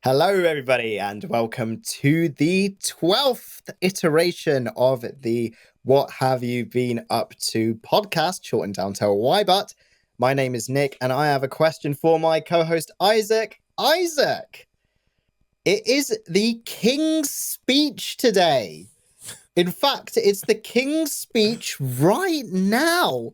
Hello, everybody, and welcome to the 12th iteration of the What Have You Been Up To podcast, shortened down to WHYBUT. My name is Nick, and I have a question for my co-host, Isaac. Isaac, it is the King's Speech today. In fact, it's the King's Speech right now,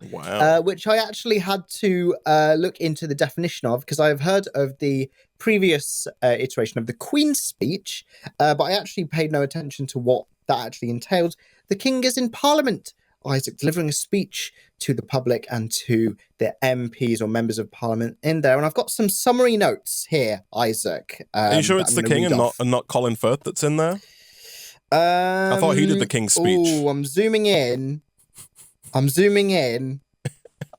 which I actually had to look into the definition of because I've heard of the previous iteration of the Queen's Speech, but I actually paid no attention to what that actually entailed. The King is in Parliament, Isaac, delivering a speech to the public and to the MPs or members of Parliament in there. And I've got some summary notes here, Isaac. Are you sure it's the King and not Colin Firth that's in there? I thought he did the King's Speech. Oh, I'm zooming in. I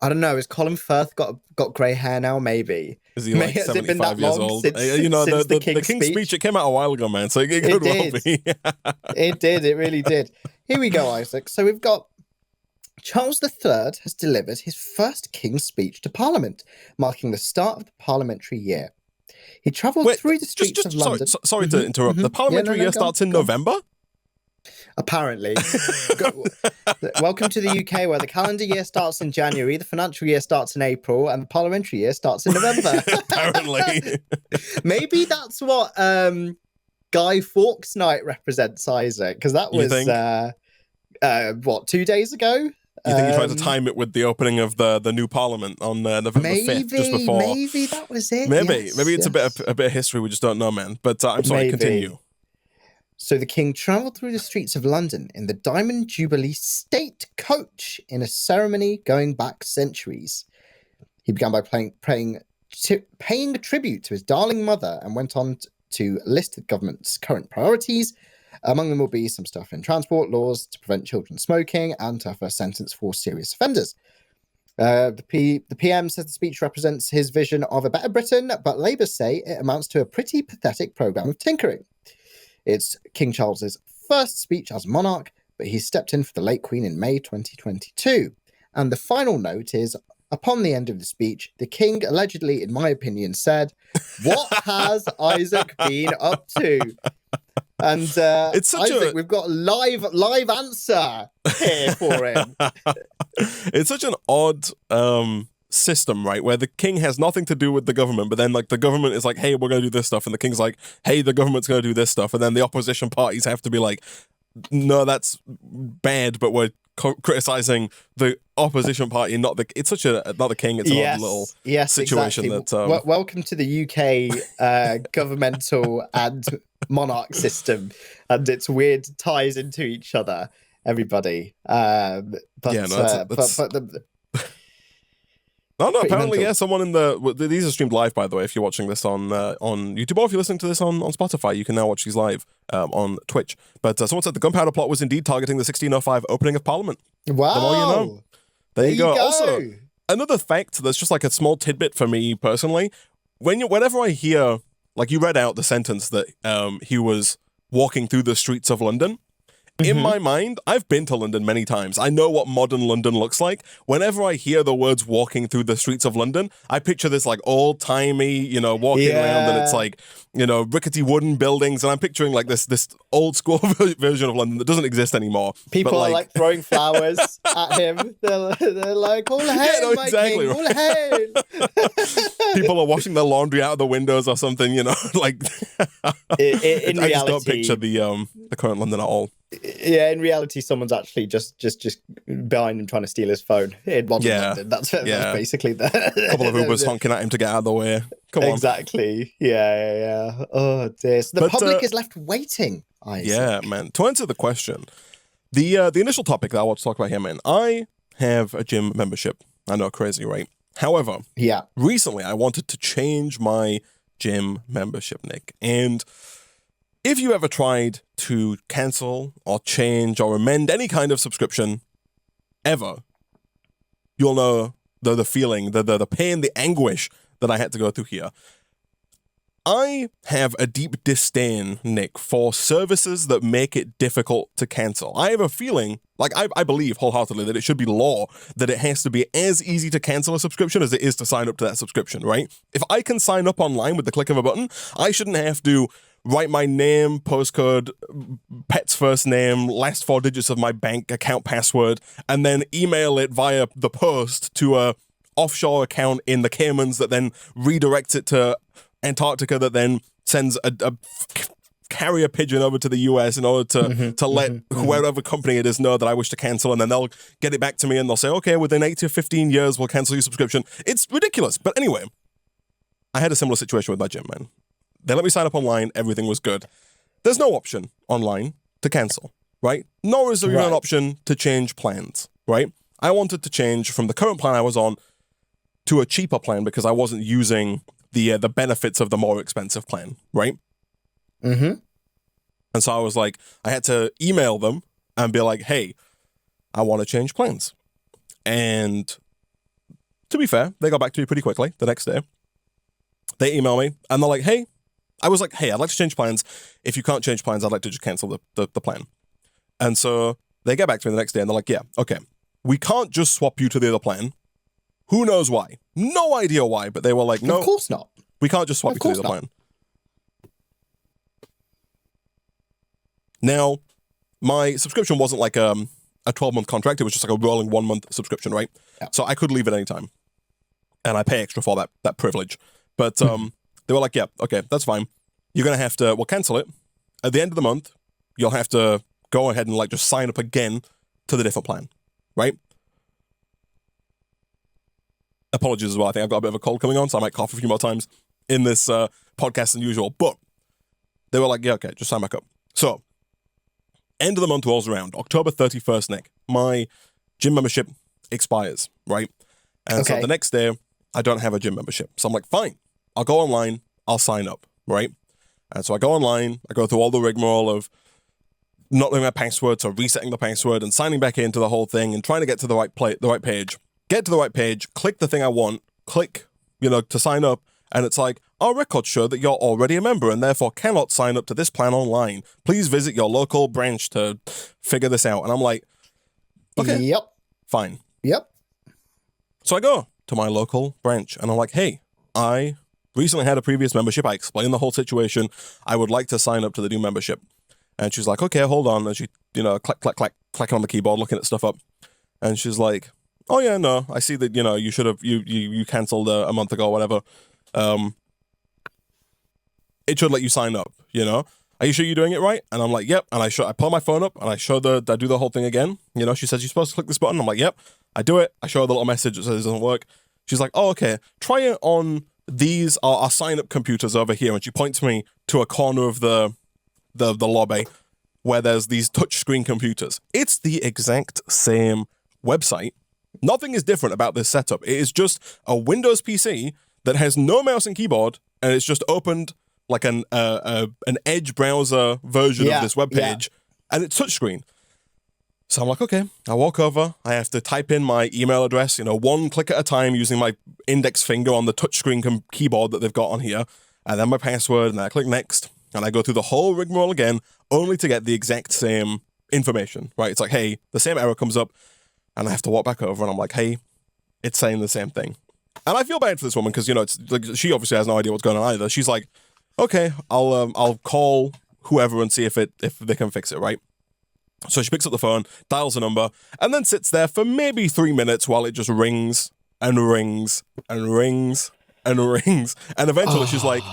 don't know. Has Colin Firth got grey hair now? Maybe. Is he like 75 years old? The King's Speech, it came out a while ago, man. So it could well be. It did. It really did. Here we go, Isaac. So we've got Charles III has delivered his first King's Speech to Parliament, marking the start of the parliamentary year. He travelled through the streets of London. Sorry to interrupt. The parliamentary year starts in November? Apparently. Welcome to the UK, where the calendar year starts in January, the financial year starts in April, and the parliamentary year starts in November. Apparently. Maybe that's what Guy Fawkes Night represents, Isaac, because that was, 2 days ago? You think he tried to time it with the opening of the new Parliament on November 5th, just before? Maybe that was it. Maybe it's a bit of history we just don't know, man. But I'm sorry, continue. So the King travelled through the streets of London in the Diamond Jubilee State Coach in a ceremony going back centuries. He began by paying a tribute to his darling mother and went on to list the government's current priorities. Among them will be some stuff in transport, laws to prevent children smoking, and tougher sentence for serious offenders. The PM says the speech represents his vision of a better Britain, but Labour say it amounts to a pretty pathetic programme of tinkering. It's King Charles's first speech as monarch, but he stepped in for the late Queen in May 2022. And the final note is, upon the end of the speech, the King allegedly, in my opinion, said, "What has Isaac been up to?" And Isaac, we've got a live answer here for him. It's such an odd system, right, where the King has nothing to do with the government, but then like the government is like, hey, we're gonna do this stuff, and the King's like, hey, the government's gonna do this stuff, and then the opposition parties have to be like, no, that's bad, but we're criticizing the opposition party, not the King. It's an odd little situation. Exactly. That welcome to the UK governmental and monarch system, and its weird ties into each other, everybody. Apparently, someone in these are streamed live, by the way, if you're watching this on YouTube, or if you're listening to this on Spotify, you can now watch these live on Twitch. But someone said the gunpowder plot was indeed targeting the 1605 opening of Parliament. Wow. The more you know. There you go. Also, another fact that's just like a small tidbit for me personally, whenever I hear, like you read out the sentence that he was walking through the streets of London, in my mind, I've been to London many times. I know what modern London looks like. Whenever I hear the words walking through the streets of London, I picture this like old-timey, walking around, and it's like, rickety wooden buildings, and I'm picturing like this old school version of London that doesn't exist anymore. People are like throwing flowers at him. They're like, all hail, exactly, my king, all hail. People are washing their laundry out of the windows or something, like. In reality, I just don't picture the current London at all. Yeah, in reality, someone's actually just behind him trying to steal his phone in modern London. That's basically the couple of Ubers honking at him to get out of the way. Come on. Exactly. Yeah. Oh dear. So the public is left waiting, Isaac. Yeah, man. To answer the question, the initial topic that I want to talk about here, man, I have a gym membership. I know, crazy, right? However, recently I wanted to change my gym membership, Nick. And if you ever tried to cancel or change or amend any kind of subscription ever, you'll know the feeling, the pain, the anguish that I had to go through here. I have a deep disdain, Nick, for services that make it difficult to cancel. I have a feeling, like I believe wholeheartedly that it should be law that it has to be as easy to cancel a subscription as it is to sign up to that subscription, right? If I can sign up online with the click of a button, I shouldn't have to write my name, postcode, pet's first name, last 4 digits of my bank account password, and then email it via the post to a offshore account in the Caymans that then redirects it to Antarctica that then sends a carrier pigeon over to the US in order to let whoever company it is know that I wish to cancel, and then they'll get it back to me and they'll say, okay, within 8 to 15 years, we'll cancel your subscription. It's ridiculous. But anyway, I had a similar situation with my gym, man. They let me sign up online. Everything was good. There's no option online to cancel, right? Nor is there even an option to change plans, right? I wanted to change from the current plan I was on to a cheaper plan because I wasn't using the benefits of the more expensive plan, right? Mm-hmm. And so I was like, I had to email them and be like, hey, I want to change plans. And to be fair, they got back to me pretty quickly the next day. They email me and they're like, hey, I was like, hey, I'd like to change plans. If you can't change plans, I'd like to just cancel the plan. And so they get back to me the next day and they're like, yeah, okay, we can't just swap you to the other plan. Who knows why? No idea why, but they were like, no. Of course not. We can't just swap you to the other plan. Now, my subscription wasn't like a 12-month contract. It was just like a rolling 1-month subscription, right? Yeah. So I could leave at any time. And I pay extra for that privilege. But they were like, yeah, okay, that's fine. You're going to have to, we'll cancel it. At the end of the month, you'll have to go ahead and like just sign up again to the different plan, right? Apologies as well. I think I've got a bit of a cold coming on, so I might cough a few more times in this podcast than usual. But they were like, yeah, okay, just sign back up. So, end of the month rolls around. October 31st, Nick. My gym membership expires, right? And so the next day, I don't have a gym membership. So I'm like, fine, I'll go online, I'll sign up, right? And so I go online, I go through all the rigmarole of not knowing my password, so resetting the password and signing back into the whole thing and trying to get to the right page. Get to the right page, click the thing I want, click, to sign up, and it's like, our records show that you're already a member and therefore cannot sign up to this plan online. Please visit your local branch to figure this out. And I'm like, okay, yep, fine. Yep. So I go to my local branch and I'm like, hey, I recently had a previous membership. I explained the whole situation. I would like to sign up to the new membership. And she's like, okay, hold on. And she, clacking on the keyboard, looking at stuff up. And she's like, oh yeah, no, I see that, you should have, you canceled a month ago or whatever. It should let you sign up, Are you sure you're doing it right? And I'm like, yep. And I pull my phone up and I do the whole thing again. She says, you're supposed to click this button. I'm like, yep. I do it. I show her the little message that says it doesn't work. She's like, oh, okay. Try it on these our sign-up computers over here. And she points me to a corner of the lobby where there's these touchscreen computers. It's the exact same website. Nothing is different about this setup. It is just a Windows PC that has no mouse and keyboard, and it's just opened like an Edge browser version of this webpage, and it's touchscreen. So I'm like, okay, I walk over, I have to type in my email address, one click at a time using my index finger on the touchscreen keyboard that they've got on here, and then my password, and I click next, and I go through the whole rigmarole again, only to get the exact same information, right? It's like, hey, the same error comes up, and I have to walk back over, and I'm like, hey, it's saying the same thing. And I feel bad for this woman, because, it's like, she obviously has no idea what's going on either. She's like, okay, I'll call whoever and see if they can fix it, right? So she picks up the phone, dials a number, and then sits there for maybe 3 minutes while it just rings and rings and rings and rings. And eventually she's like,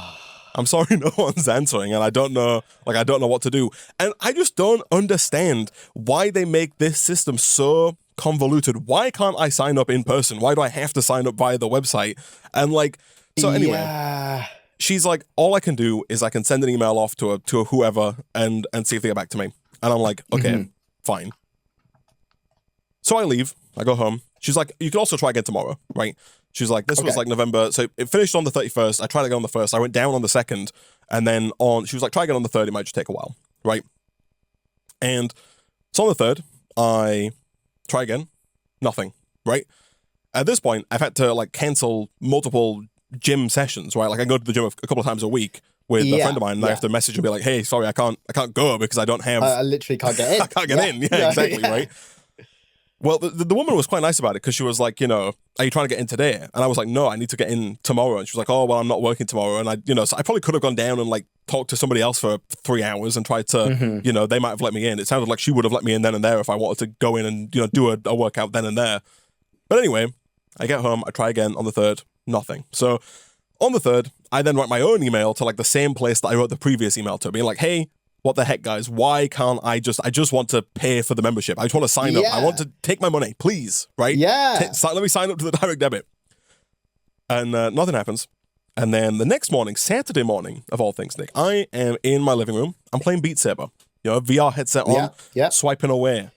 I'm sorry, no one's answering, and I don't know what to do. And I just don't understand why they make this system so convoluted. Why can't I sign up in person? Why do I have to sign up via the website? And anyway, she's like, all I can do is I can send an email off to whoever and see if they get back to me. And I'm like, okay, fine. So I leave. I go home. She's like, you can also try again tomorrow, right? She's like, this was like November. So it finished on the 31st. I tried again on the 1st. I went down on the 2nd. And then she was like, try again on the 3rd. It might just take a while, right? And so on the 3rd, I try again. Nothing, right? At this point, I've had to cancel multiple gym sessions, right? I go to the gym a couple of times a week. with a friend of mine, and I have to message and be like, hey, sorry, I can't go because I don't have... I literally can't get in. I can't get in. Yeah, exactly, right? Well, the woman was quite nice about it because she was like, are you trying to get in today? And I was like, no, I need to get in tomorrow. And she was like, oh, well, I'm not working tomorrow. And so I probably could have gone down and like talked to somebody else for 3 hours and tried to, they might have let me in. It sounded like she would have let me in then and there if I wanted to go in and, do a workout then and there. But anyway, I get home, I try again on the 3rd, nothing. So on the 3rd, I then write my own email to like the same place that I wrote the previous email to, being like, hey, what the heck, guys? Why can't I just want to pay for the membership. I just want to sign up. I want to take my money, please, right? Yeah. Let me sign up to the direct debit. And nothing happens. And then the next morning, Saturday morning, of all things, Nick, I am in my living room. I'm playing Beat Saber. VR headset on, swiping away,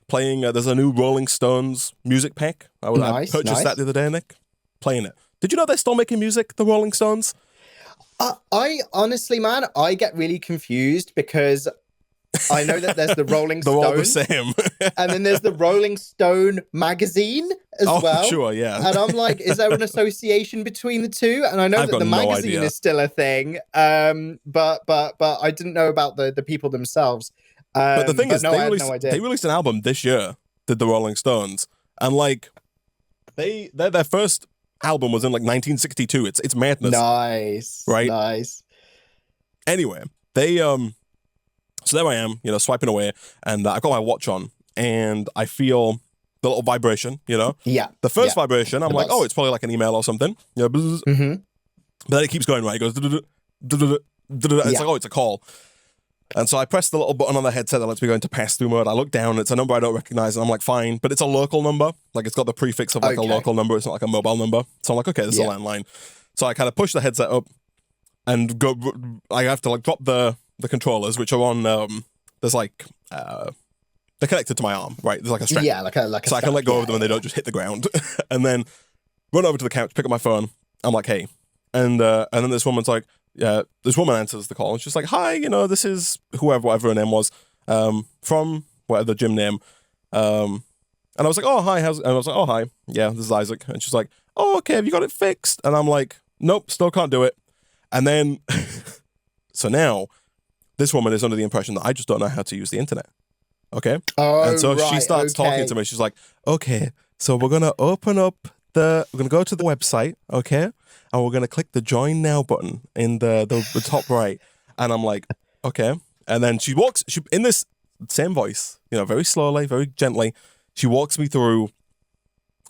playing, there's a new Rolling Stones music pack. I purchased that the other day, Nick, playing it. Did you know they're still making music, the Rolling Stones? I honestly, man, I get really confused because I know that there's the Rolling Stone. They're all the same. And then there's the Rolling Stone magazine as well. Sure, yeah. And I'm like, is there an association between the two? And I know that the magazine is still a thing, but I didn't know about the people themselves. But the thing is, no they released an album this year, did the Rolling Stones, and like, their first album was in like 1962. It's madness. Nice. Right? Nice. Anyway, they so there I am, swiping away, and I've got my watch on, and I feel the little vibration, Yeah. The first vibration, I'm like, oh, it's probably like an email or something. But then it keeps going, right? It goes, it's like, oh, it's a call. And so I press the little button on the headset that lets me go into pass-through mode. I look down, it's a number I don't recognize, and I'm like, fine. But it's a local number. Like, it's got the prefix of like a local number. It's not like a mobile number. So I'm like, okay, this is a landline. So I kind of push the headset up and go. I have to like drop the controllers, which are on, there's like, they're connected to my arm, right? There's like a strap. Yeah, like a So strap, I can let go of them and they don't just hit the ground. And then run over to the couch, pick up my phone. I'm like, hey. And then this woman's like, this woman answers the call and she's like, hi, this is whatever her name was, from whatever the gym name. And I was like, oh, hi. And I was like, oh, hi. Yeah, this is Isaac. And she's like, oh, okay, have you got it fixed? And I'm like, nope, still can't do it. And then, so now, this woman is under the impression that I just don't know how to use the internet. Okay? Oh, and so she starts talking to me. She's like, okay, so we're going to we're going to go to the website, okay? And we're going to click the join now button in the top right. And I'm like, okay. And then she in this same voice, very slowly, very gently, she walks me through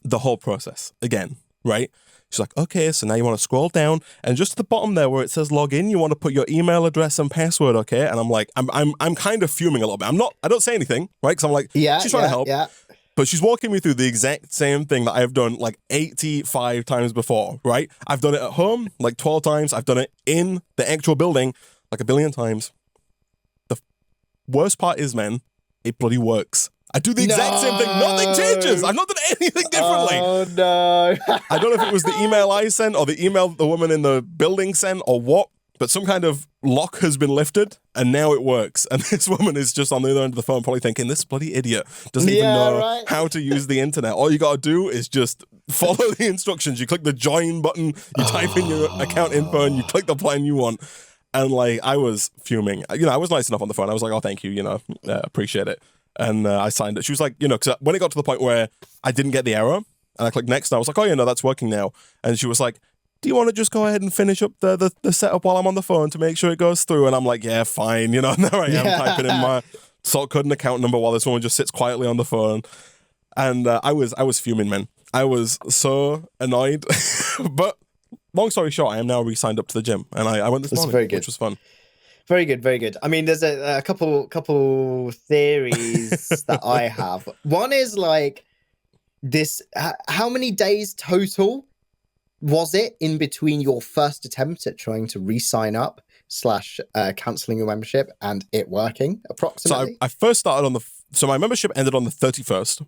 the whole process again, right? She's like, okay, so now you want to scroll down, and just at the bottom there where it says log in, you want to put your email address and password, okay? And I'm like, I'm kind of fuming a little bit. I don't say anything, right? Because I'm like, she's trying to help. Yeah. But she's walking me through the exact same thing that I've done like 85 times before, right? I've done it at home like 12 times. I've done it in the actual building like a billion times. The worst part is, man, it bloody works. I do the exact same thing. Nothing changes. I've not done anything differently. Oh, no. I don't know if it was the email I sent or the email the woman in the building sent or what, but some kind of lock has been lifted and now it works. And this woman is just on the other end of the phone probably thinking, this bloody idiot doesn't even know how to use the internet. All you got to do is just follow the instructions. You click the join button, you type in your account info, and you click the plan you want. And like, I was fuming. I was nice enough on the phone. I was like, oh, thank you, appreciate it. And I signed it. She was like, because when it got to the point where I didn't get the error, and I clicked next, and I was like, oh, yeah, no, that's working now. And she was like, do you want to just go ahead and finish up the setup while I'm on the phone to make sure it goes through? And I'm like, yeah, fine. And there I am typing in my sort code and account number while this woman just sits quietly on the phone. And I was fuming, man. I was so annoyed. But long story short, I am now re-signed up to the gym. And I went this morning, which was fun. Very good, very good. I mean, there's a couple theories that I have. One is like this: how many days total was it in between your first attempt at trying to re-sign up / cancelling your membership and it working approximately? So I first started so my membership ended on the 31st.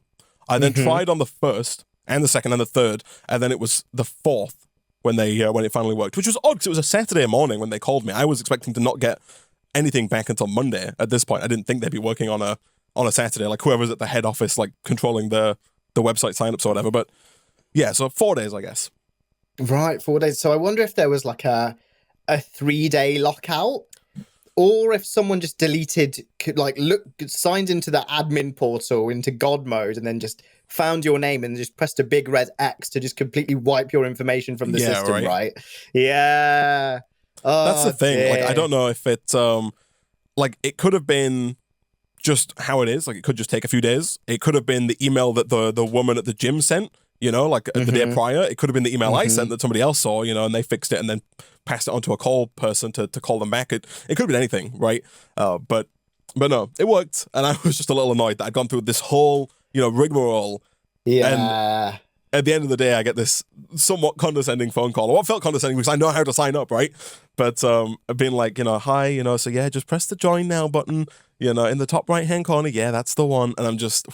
I then tried on the 1st and the 2nd and the 3rd, and then it was the 4th. When it finally worked, which was odd because it was a Saturday morning when they called me. I was expecting to not get anything back until Monday. At this point, I didn't think they'd be working on a Saturday, like whoever's at the head office, like controlling the website signups or whatever. But yeah, so 4 days, I guess. Right, 4 days. So I wonder if there was like a a 3-day lockout, or if someone just signed into the admin portal into God mode and then just found your name and just pressed a big red X to just completely wipe your information from the system, right? Yeah. Oh, that's the thing. dear. Like, I don't know if it like it could have been just how it is. Like, it could just take a few days. It could have been the email that the woman at the gym sent, like the day prior. It could have been the email I sent that somebody else saw, and they fixed it and then passed it on to a call person to call them back. It could have been anything, right? But no, it worked. And I was just a little annoyed that I'd gone through this whole, rigmarole. Yeah. And at the end of the day, I get this somewhat condescending phone call. Or what felt condescending because I know how to sign up, right? But being like, hi, so yeah, just press the join now button, in the top right-hand corner. Yeah, that's the one. And I'm just...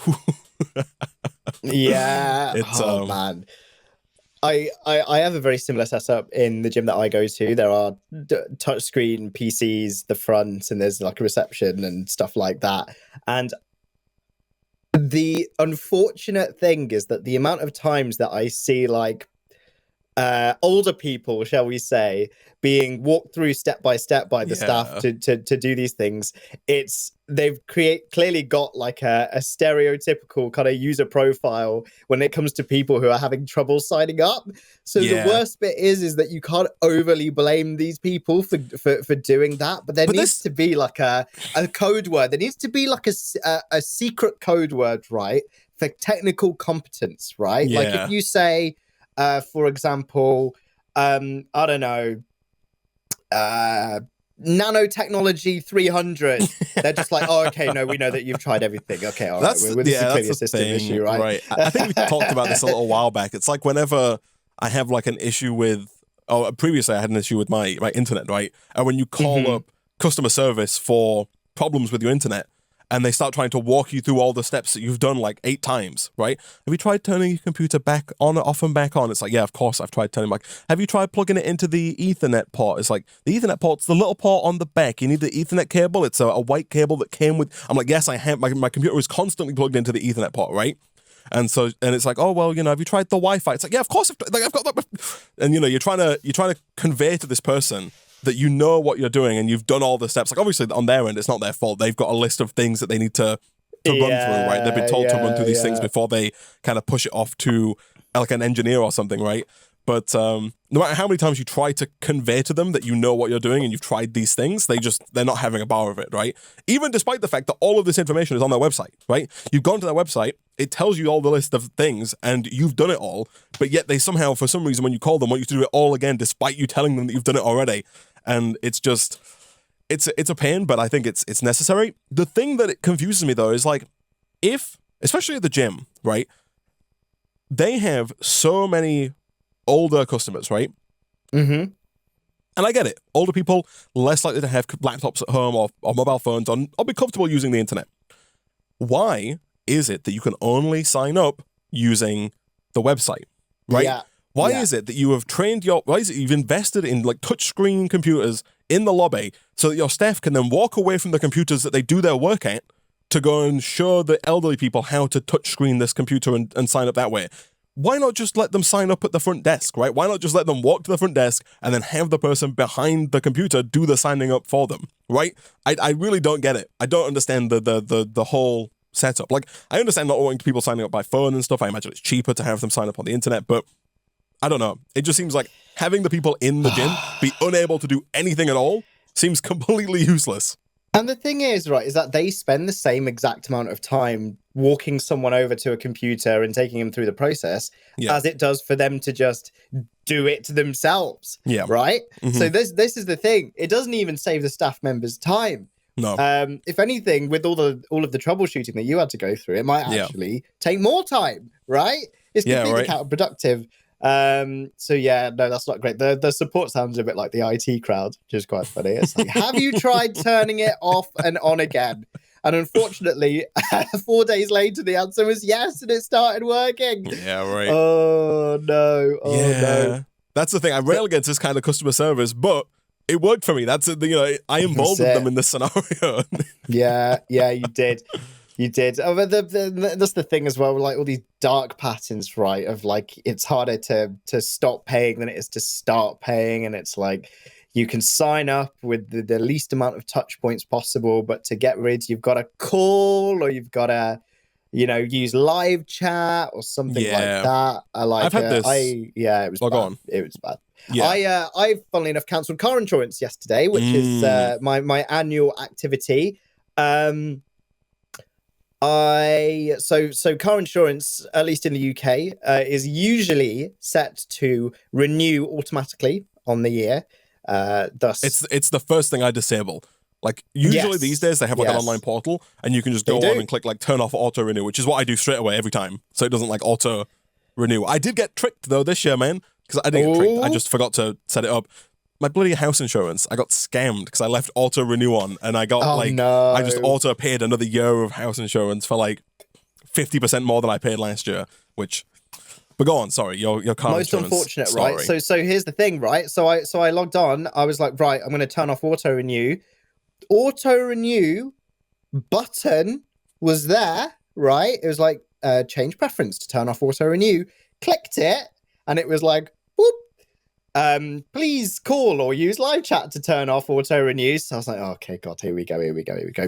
Yeah. Man. I have a very similar setup in the gym that I go to. There are touchscreen PCs, the front, and there's like a reception and stuff like that. And the unfortunate thing is that the amount of times that I see like older people, shall we say, being walked through step by step by the staff to do these things, they've clearly got like a stereotypical kind of user profile when it comes to people who are having trouble signing up. So the worst bit is that you can't overly blame these people for doing that, but there needs to be like a code word. There needs to be like a secret code word, right, for technical competence, right? Like if you say, for example, I don't know, nanotechnology 300. They're just like, oh, okay, no, we know that you've tried everything. Okay, all right. This is clearly a system issue, right? Right. I think we talked about this a little while back. It's like whenever I have like an issue with, previously I had an issue with my internet, right? And when you call up customer service for problems with your internet, and they start trying to walk you through all the steps that you've done like 8 times, right? Have you tried turning your computer back on, off and back on? It's like, yeah, of course I've tried turning back. Have you tried plugging it into the Ethernet port? It's like, the Ethernet port's the little port on the back. You need the Ethernet cable. It's a white cable that came with... I'm like, yes, I have. My computer was constantly plugged into the Ethernet port, right? And it's like, oh, well, have you tried the Wi-Fi? It's like, yeah, of course. I've got that. And, you're trying to convey to this person that you know what you're doing and you've done all the steps. Like, obviously, on their end, it's not their fault. They've got a list of things that they need to run through, right? They've been told to run through these things before they kind of push it off to like an engineer or something, right? But no matter how many times you try to convey to them that you know what you're doing and you've tried these things, they're not having a bar of it, right? Even despite the fact that all of this information is on their website, right? You've gone to their website, it tells you all the list of things and you've done it all, but yet they somehow, for some reason, when you call them, want you to do it all again despite you telling them that you've done it already. And it's just, it's a pain, but I think it's necessary. The thing that it confuses me though is like, especially at the gym, right? They have so many older customers, right? And I get it. Older people, less likely to have laptops at home or mobile phones or be comfortable using the internet. Why is it that you can only sign up using the website, right? Yeah. Why is it that you have why is it you've invested in like touchscreen computers in the lobby so that your staff can then walk away from the computers that they do their work at to go and show the elderly people how to touchscreen this computer and sign up that way? Why not just let them sign up at the front desk, right? Why not just let them walk to the front desk and then have the person behind the computer do the signing up for them, right? I really don't get it. I don't understand the whole setup. Like, I understand not wanting people signing up by phone and stuff. I imagine it's cheaper to have them sign up on the internet, but I don't know. It just seems like having the people in the gym be unable to do anything at all seems completely useless. And the thing is, right, is that they spend the same exact amount of time walking someone over to a computer and taking them through the process as it does for them to just do it themselves. Yeah. Right? So this is the thing. It doesn't even save the staff members time. No. If anything, with all of the troubleshooting that you had to go through, it might actually take more time, right? It's completely counterproductive. So yeah, no, that's not great. The support sounds a bit like the IT crowd, which is quite funny. It's like, have you tried turning it off and on again? And unfortunately, 4 days later, the answer was yes, and it started working. Yeah, right. Oh no. Oh no. That's the thing. I rail against this kind of customer service, but it worked for me. That's I involved them in this scenario. yeah, you did. You did. Oh, but that's the thing as well, like all these dark patterns, right? Of like, it's harder to stop paying than it is to start paying. And it's like, You can sign up with the least amount of touch points possible, but to get rid, you've got to call or you've got to, use live chat or something like that. I've had this. It was bad. It was bad. Yeah. I funnily enough cancelled car insurance yesterday, which is my annual activity. So car insurance, at least in the UK, is usually set to renew automatically on the year. Thus, it's the first thing I disable. Like usually these days they have like an online portal and you can just go on and click like turn off auto renew, which is what I do straight away every time, so it doesn't like auto renew. I did get tricked though this year, man, because I didn't get tricked. I just forgot to set it up. My bloody house insurance, I got scammed because I left auto renew on, and I got I just auto paid another year of house insurance for like 50% more than I paid last year. But go on, sorry, your car most insurance unfortunate, story. right? So here's the thing, right? So I logged on. I was like, right, I'm going to turn off auto renew. Auto renew button was there, right? It was like change preference to turn off auto renew. Clicked it, and it was like, boop. Please call or use live chat to turn off auto renew. So I was like, oh, okay, God, here we go.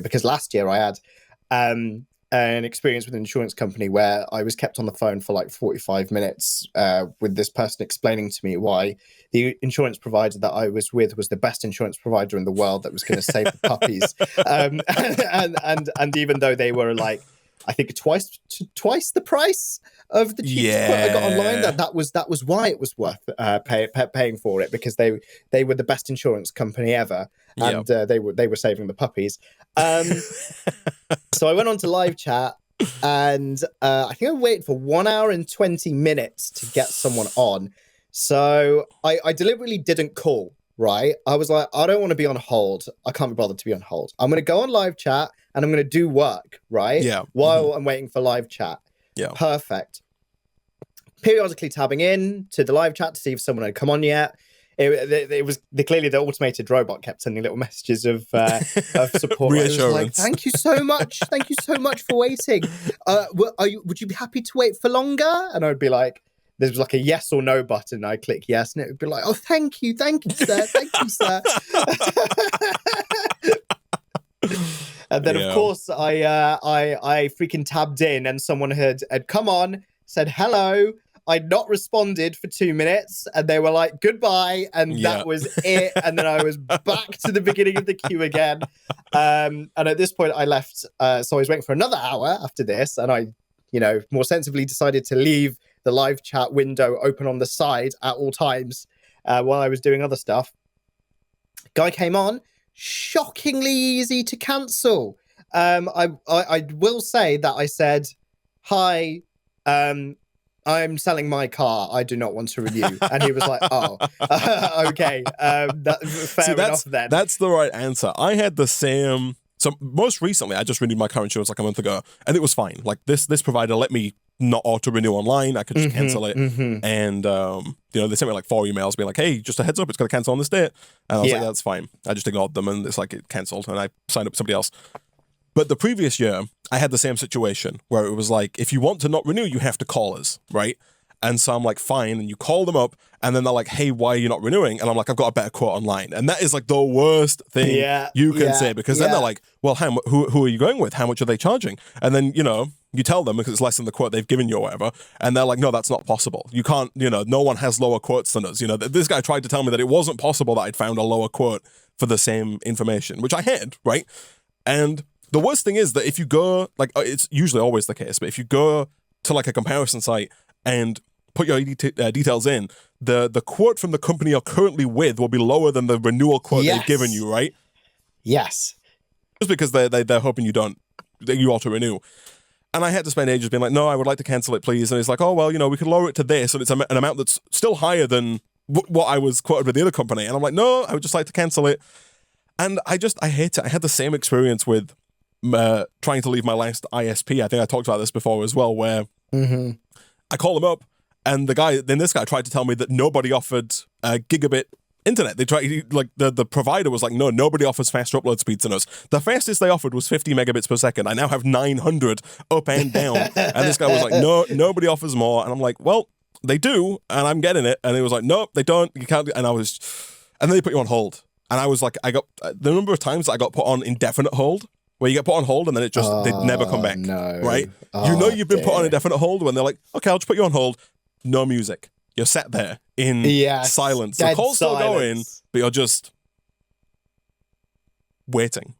Because last year I had an experience with an insurance company where I was kept on the phone for like 45 minutes with this person explaining to me why the insurance provider that I was with was the best insurance provider in the world that was going to save the puppies. And even though they were like, I think twice the price of the cheapest quote I got online, that was why it was worth paying for it, because they were the best insurance company ever, and they were saving the puppies. So I went on to live chat, and I think I waited for 1 hour and 20 minutes to get someone on. So I deliberately didn't call. Right, I was like, I don't want to be on hold. I can't be bothered to be on hold. I'm going to go on live chat and I'm going to do work, right? Yeah. While I'm waiting for live chat. Yeah. Perfect. Periodically tabbing in to the live chat to see if someone had come on yet. It was clearly the automated robot kept sending little messages of support. Reassurance. I was like, thank you so much. Thank you so much for waiting. Would you be happy to wait for longer? And I'd be like, there was like a yes or no button. I click yes, and it would be like, oh, thank you, sir, thank you, sir. And then, of course, I freaking tabbed in, and someone had come on, said hello. I'd not responded for 2 minutes, and they were like, goodbye, and that was it. And then I was back to the beginning of the queue again. And at this point, I left. So I was waiting for another hour after this, and I, more sensibly decided to leave the live chat window open on the side at all times while I was doing other stuff. Guy came on, shockingly easy to cancel. I will say that I said, hi, I'm selling my car. I do not want to renew. And he was like, oh, okay. Fair enough then. That's the right answer. I had the same. So most recently, I just renewed my car insurance like a month ago, and it was fine. Like this provider let me not auto-renew online. I could just cancel it. And, they sent me like 4 emails being like, hey, just a heads up, it's going to cancel on this date. And I was like, that's fine. I just ignored them, and it's like it canceled, and I signed up with somebody else. But the previous year, I had the same situation where it was like, if you want to not renew, you have to call us, right? And so I'm like, fine. And you call them up, and then they're like, hey, why are you not renewing? And I'm like, I've got a better quote online. And that is like the worst thing you can say, because then they're like, well, who are you going with? How much are they charging? And then, you tell them because it's less than the quote they've given you or whatever. And they're like, no, that's not possible. You can't, no one has lower quotes than us. This guy tried to tell me that it wasn't possible that I'd found a lower quote for the same information, which I had, right? And the worst thing is that if you go, like, it's usually always the case, but if you go to like a comparison site and put your details in, the quote from the company you're currently with will be lower than the renewal quote they've given you, right? Yes. Just because they're hoping you auto-renew. And I had to spend ages being like, no, I would like to cancel it, please. And it's like, oh, well, we could lower it to this, and it's an amount that's still higher than what I was quoted with the other company. And I'm like, no, I would just like to cancel it. And I hate it. I had the same experience with trying to leave my last ISP. I think I talked about this before as well, where I call them up, and this guy tried to tell me that nobody offered gigabit internet. They tried, like, the provider was like, no, nobody offers faster upload speeds than us. The fastest they offered was 50 megabits per second. I now have 900 up and down. And this guy was like, no, nobody offers more. And I'm like, well, they do, and I'm getting it. And he was like, nope, they don't. You can't. And and then they put you on hold. And I was like, I got the number of times that I got put on indefinite hold, where you get put on hold and then it just, they'd never come back. No. Right? You've been put on indefinite hold when they're like, okay, I'll just put you on hold. No music. You're sat there in silence. The call's still going, but you're just waiting.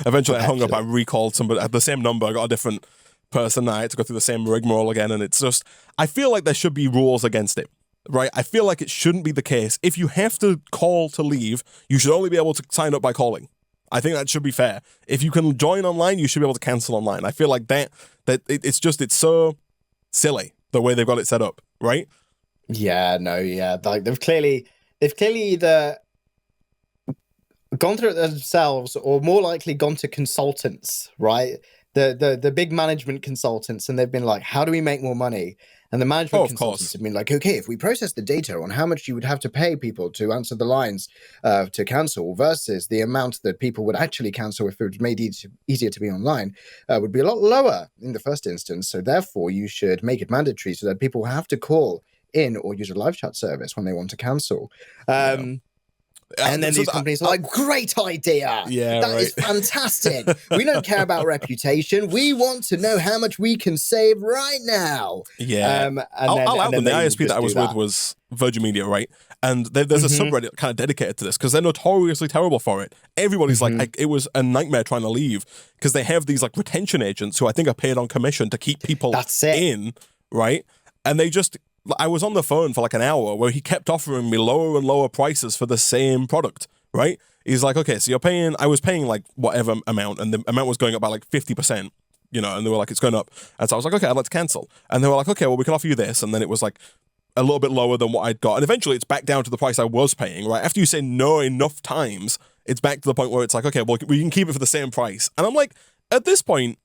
Eventually I hung up, I recalled somebody, I had the same number, I got a different person, I had to go through the same rigmarole again, and it's just, I feel like there should be rules against it. Right? I feel like it shouldn't be the case. If you have to call to leave, you should only be able to sign up by calling. I think that should be fair. If you can join online, you should be able to cancel online. I feel like it's so silly the way they've got it set up, right? Yeah, no, yeah. Like they've clearly either gone through it themselves or more likely gone to consultants, right? The big management consultants, and they've been like, how do we make more money? And the management consultants have been like, okay, if we process the data on how much you would have to pay people to answer the lines to cancel versus the amount that people would actually cancel if it was made easier to be online, would be a lot lower in the first instance. So therefore, you should make it mandatory so that people have to call in or use a live chat service when they want to cancel. And then these companies are like, great idea. Yeah, that is fantastic. We don't care about reputation. We want to know how much we can save right now. Yeah. I'll out them. The ISP that I was with was Virgin Media, right? And there's a subreddit kind of dedicated to this because they're notoriously terrible for it. Everybody's like, it was a nightmare trying to leave because they have these like retention agents who I think are paid on commission to keep people in, right? And they just... I was on the phone for like an hour where he kept offering me lower and lower prices for the same product, right? He's like, okay, so I was paying like whatever amount, and the amount was going up by like 50%, and they were like, it's going up. And so I was like, okay, I'd like to cancel. And they were like, okay, well, we can offer you this. And then it was like a little bit lower than what I'd got. And eventually it's back down to the price I was paying, right? After you say no enough times, it's back to the point where it's like, okay, well, we can keep it for the same price. And I'm like, at this point,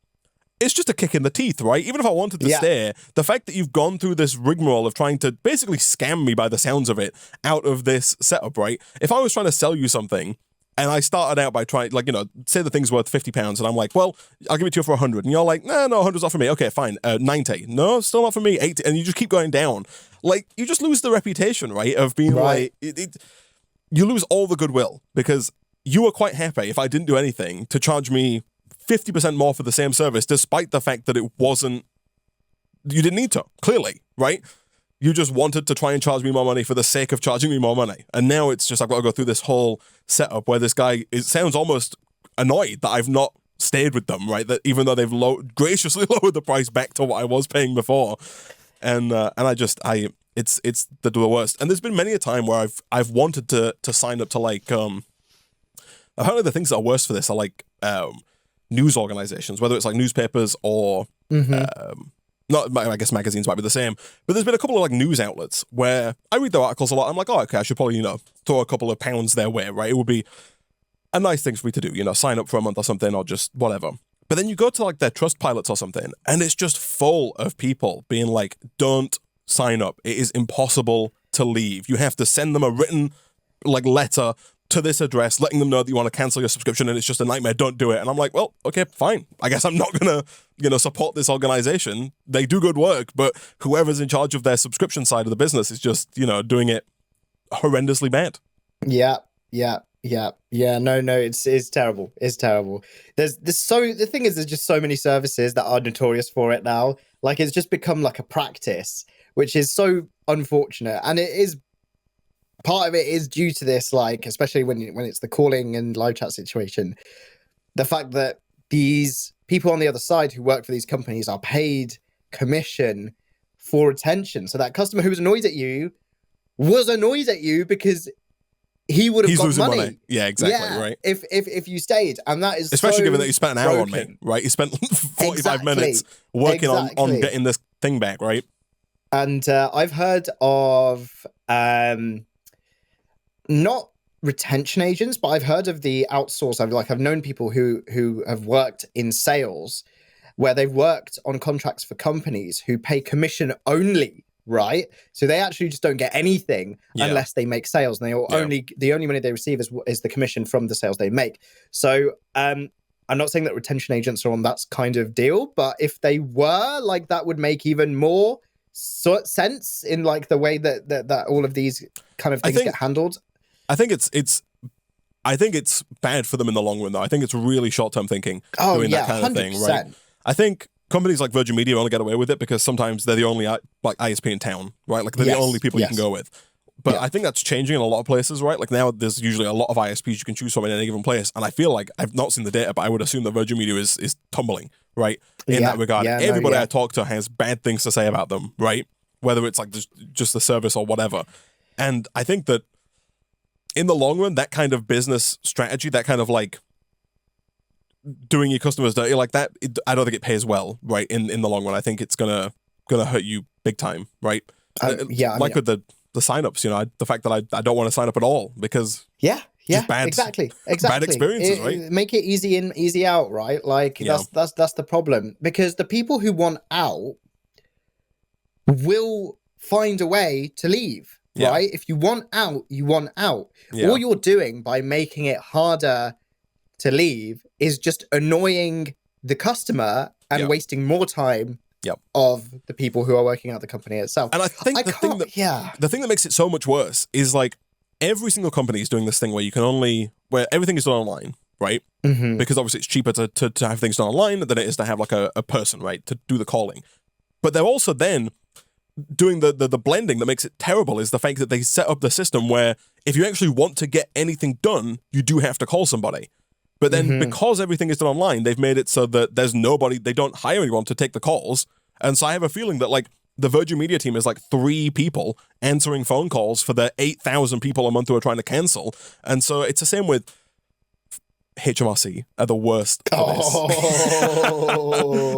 it's just a kick in the teeth, right? Even if I wanted to stay, the fact that you've gone through this rigmarole of trying to basically scam me by the sounds of it out of this setup, right? If I was trying to sell you something and I started out by trying, like, say the thing's worth £50 and I'm like, well, I'll give it to you for 100. And you're like, no, 100's not for me. Okay, fine. 90. No, still not for me. 80. And you just keep going down. Like, you just lose the reputation, right? Of being like, you lose all the goodwill because you were quite happy if I didn't do anything to charge me 50% more for the same service, despite the fact that you didn't need to, clearly, right? You just wanted to try and charge me more money for the sake of charging me more money. And now it's just, I've got to go through this whole setup where this guy, it sounds almost annoyed that I've not stayed with them, right? That even though they've graciously lowered the price back to what I was paying before. And it's the worst. And there's been many a time where I've wanted to sign up to like, apparently the things that are worse for this are like, news organizations, whether it's like newspapers or not, I guess magazines might be the same, but there's been a couple of like news outlets where I read their articles a lot. I'm like, oh, okay, I should probably, throw a couple of pounds their way, right? It would be a nice thing for me to do, sign up for a month or something or just whatever. But then you go to like their trust pilots or something and it's just full of people being like, don't sign up. It is impossible to leave. You have to send them a written like letter to this address, letting them know that you want to cancel your subscription and it's just a nightmare, don't do it. And I'm like, well, okay, fine. I guess I'm not going to, support this organization. They do good work, but whoever's in charge of their subscription side of the business is just, doing it horrendously bad. Yeah. No, it's terrible. It's terrible. The thing is, there's just so many services that are notorious for it now. Like, it's just become like a practice, which is so unfortunate. And it is, part of it is due to this, like, especially when it's the calling and live chat situation, the fact that these people on the other side who work for these companies are paid commission for attention. So that customer who was annoyed at you because he would have got money. Yeah, exactly, right. If you stayed, and that is especially so given that you spent an hour on me, right? You spent 45 minutes working on getting this thing back, right? And I've heard of not retention agents, but I've heard of the outsource. I've known people who have worked in sales where they've worked on contracts for companies who pay commission only, right? So they actually just don't get anything unless they make sales, and the only money they receive is the commission from the sales they make. So I'm not saying that retention agents are on that kind of deal, but if they were, like, that would make even more sense in like the way that all of these kind of things get handled? I think it's bad for them in the long run, though. I think it's really short-term thinking doing that kind of thing, right? I think companies like Virgin Media only get away with it because sometimes they're the only like ISP in town, right? Like they're the only people you can go with. But I think that's changing in a lot of places, right? Like now there's usually a lot of ISPs you can choose from in any given place. And I feel like, I've not seen the data, but I would assume that Virgin Media is tumbling, right? In that regard. Everybody I talk to has bad things to say about them, right? Whether it's like just the service or whatever. And I think that in the long run, that kind of business strategy, that kind of like doing your customers dirty like that, I don't think it pays well, right? In the long run, I think it's gonna hurt you big time, right? With the signups, you know, the fact that I don't want to sign up at all because exactly bad experiences, right? Make it easy in, easy out, right? Like that's the problem, because the people who want out will find a way to leave, right? If you want out, you want out. All you're doing by making it harder to leave is just annoying the customer and wasting more time of the people who are working at the company itself. And I think the thing that makes it so much worse is like every single company is doing this thing where everything is done online, right? Because obviously it's cheaper to have things done online than it is to have like a person, right, to do the calling. But they're also then doing the blending that makes it terrible is the fact that they set up the system where if you actually want to get anything done, you do have to call somebody. But then because everything is done online, they've made it so that there's nobody, they don't hire anyone to take the calls. And so I have a feeling that like the Virgin Media team is like 3 people answering phone calls for the 8,000 people a month who are trying to cancel. And so it's the same with HMRC are the worst for this.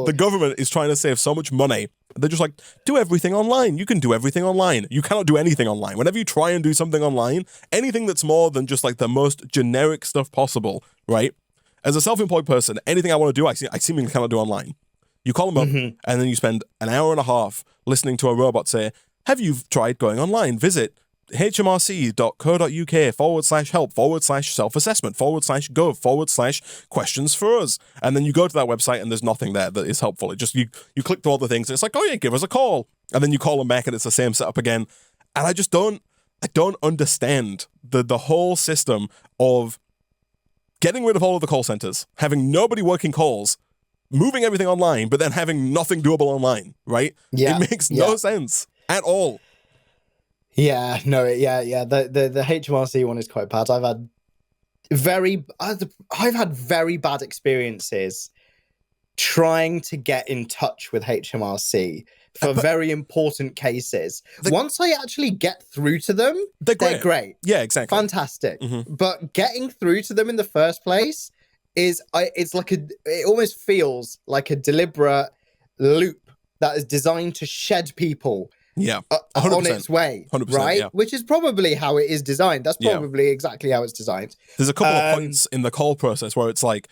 The government is trying to save so much money. They're just like, do everything online. You can do everything online. You cannot do anything online. Whenever you try and do something online, anything that's more than just like the most generic stuff possible, right? As a self-employed person, anything I want to do, I seemingly cannot do online. You call them up, and then you spend an hour and a half listening to a robot say, have you tried going online? Visit hmrc.co.uk/help/self-assessment/gov/questions for us. And then you go to that website and there's nothing there that is helpful. It just, you click through all the things and it's like, oh yeah, give us a call. And then you call them back and it's the same setup again. And I don't understand the whole system of getting rid of all of the call centers, having nobody working calls, moving everything online, but then having nothing doable online, right? It makes no sense at all. The HMRC one is quite bad. I've had very bad experiences trying to get in touch with HMRC for very important cases. Once I actually get through to them, they're great. Yeah, exactly. Fantastic. But getting through to them in the first place it almost feels like a deliberate loop that is designed to shed people on its way, right? Which is probably how it is designed. That's probably exactly how it's designed. There's a couple of points in the call process where it's like,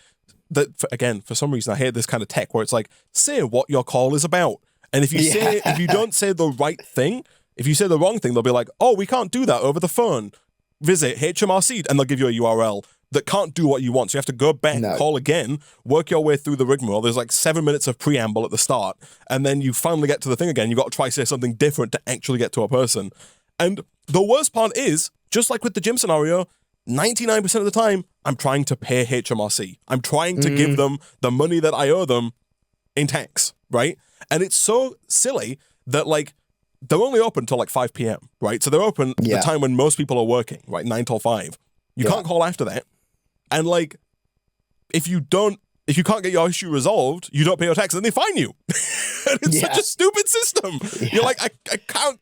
again, for some reason I hate this kind of tech where it's like, say what your call is about. And if you don't say the right thing, if you say the wrong thing, they'll be like, oh, we can't do that over the phone. Visit HMRC, and they'll give you a URL that can't do what you want. So you have to go back, call again, work your way through the rigmarole. There's like 7 minutes of preamble at the start, and then you finally get to the thing again. You've got to try to say something different to actually get to a person. And the worst part is, just like with the gym scenario, 99% of the time, I'm trying to pay HMRC. I'm trying to give them the money that I owe them in tax, right? And it's so silly that like, they're only open till like 5 p.m., right? So they're open the time when most people are working, right? 9 till 5. You can't call after that. And like, if you can't get your issue resolved, you don't pay your tax, and they fine you. And it's such a stupid system. You're like, I can't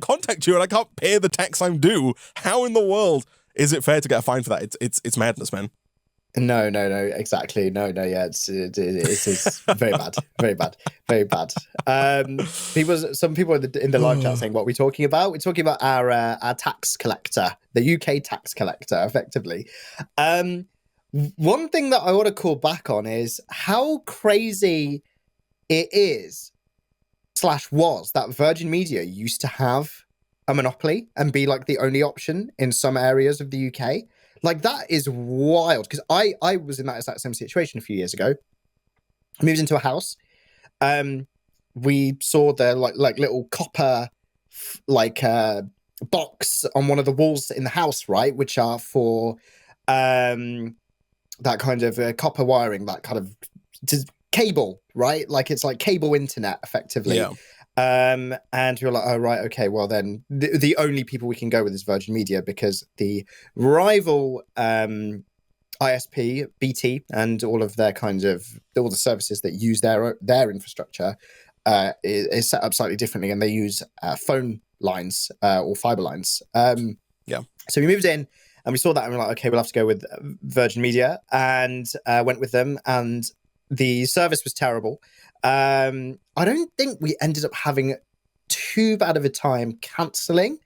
contact you and I can't pay the tax I'm due. How in the world is it fair to get a fine for that? It's madness, man. No, exactly. No, yeah, it's very bad, very bad, very bad. Some people in the live chat saying, what are we talking about? We're talking about our tax collector, the UK tax collector, effectively. One thing that I want to call back on is how crazy it is / was that Virgin Media used to have a monopoly and be like the only option in some areas of the UK. Like, that is wild, because I was in that exact same situation a few years ago. I moved into a house we saw the like little copper box on one of the walls in the house, right, which are for that kind of copper wiring, that kind of cable, right? Like it's like cable internet, effectively. Yeah. And we were like, oh, right, okay, well then the only people we can go with is Virgin Media, because the rival ISP, BT, and all of their kinds of, all the services that use their infrastructure is set up slightly differently, and they use phone lines or fiber lines. Yeah. So we moved in and we saw that and we're like, okay, we'll have to go with Virgin Media, and went with them, and the service was terrible. I don't think we ended up having too bad of a time cancelling.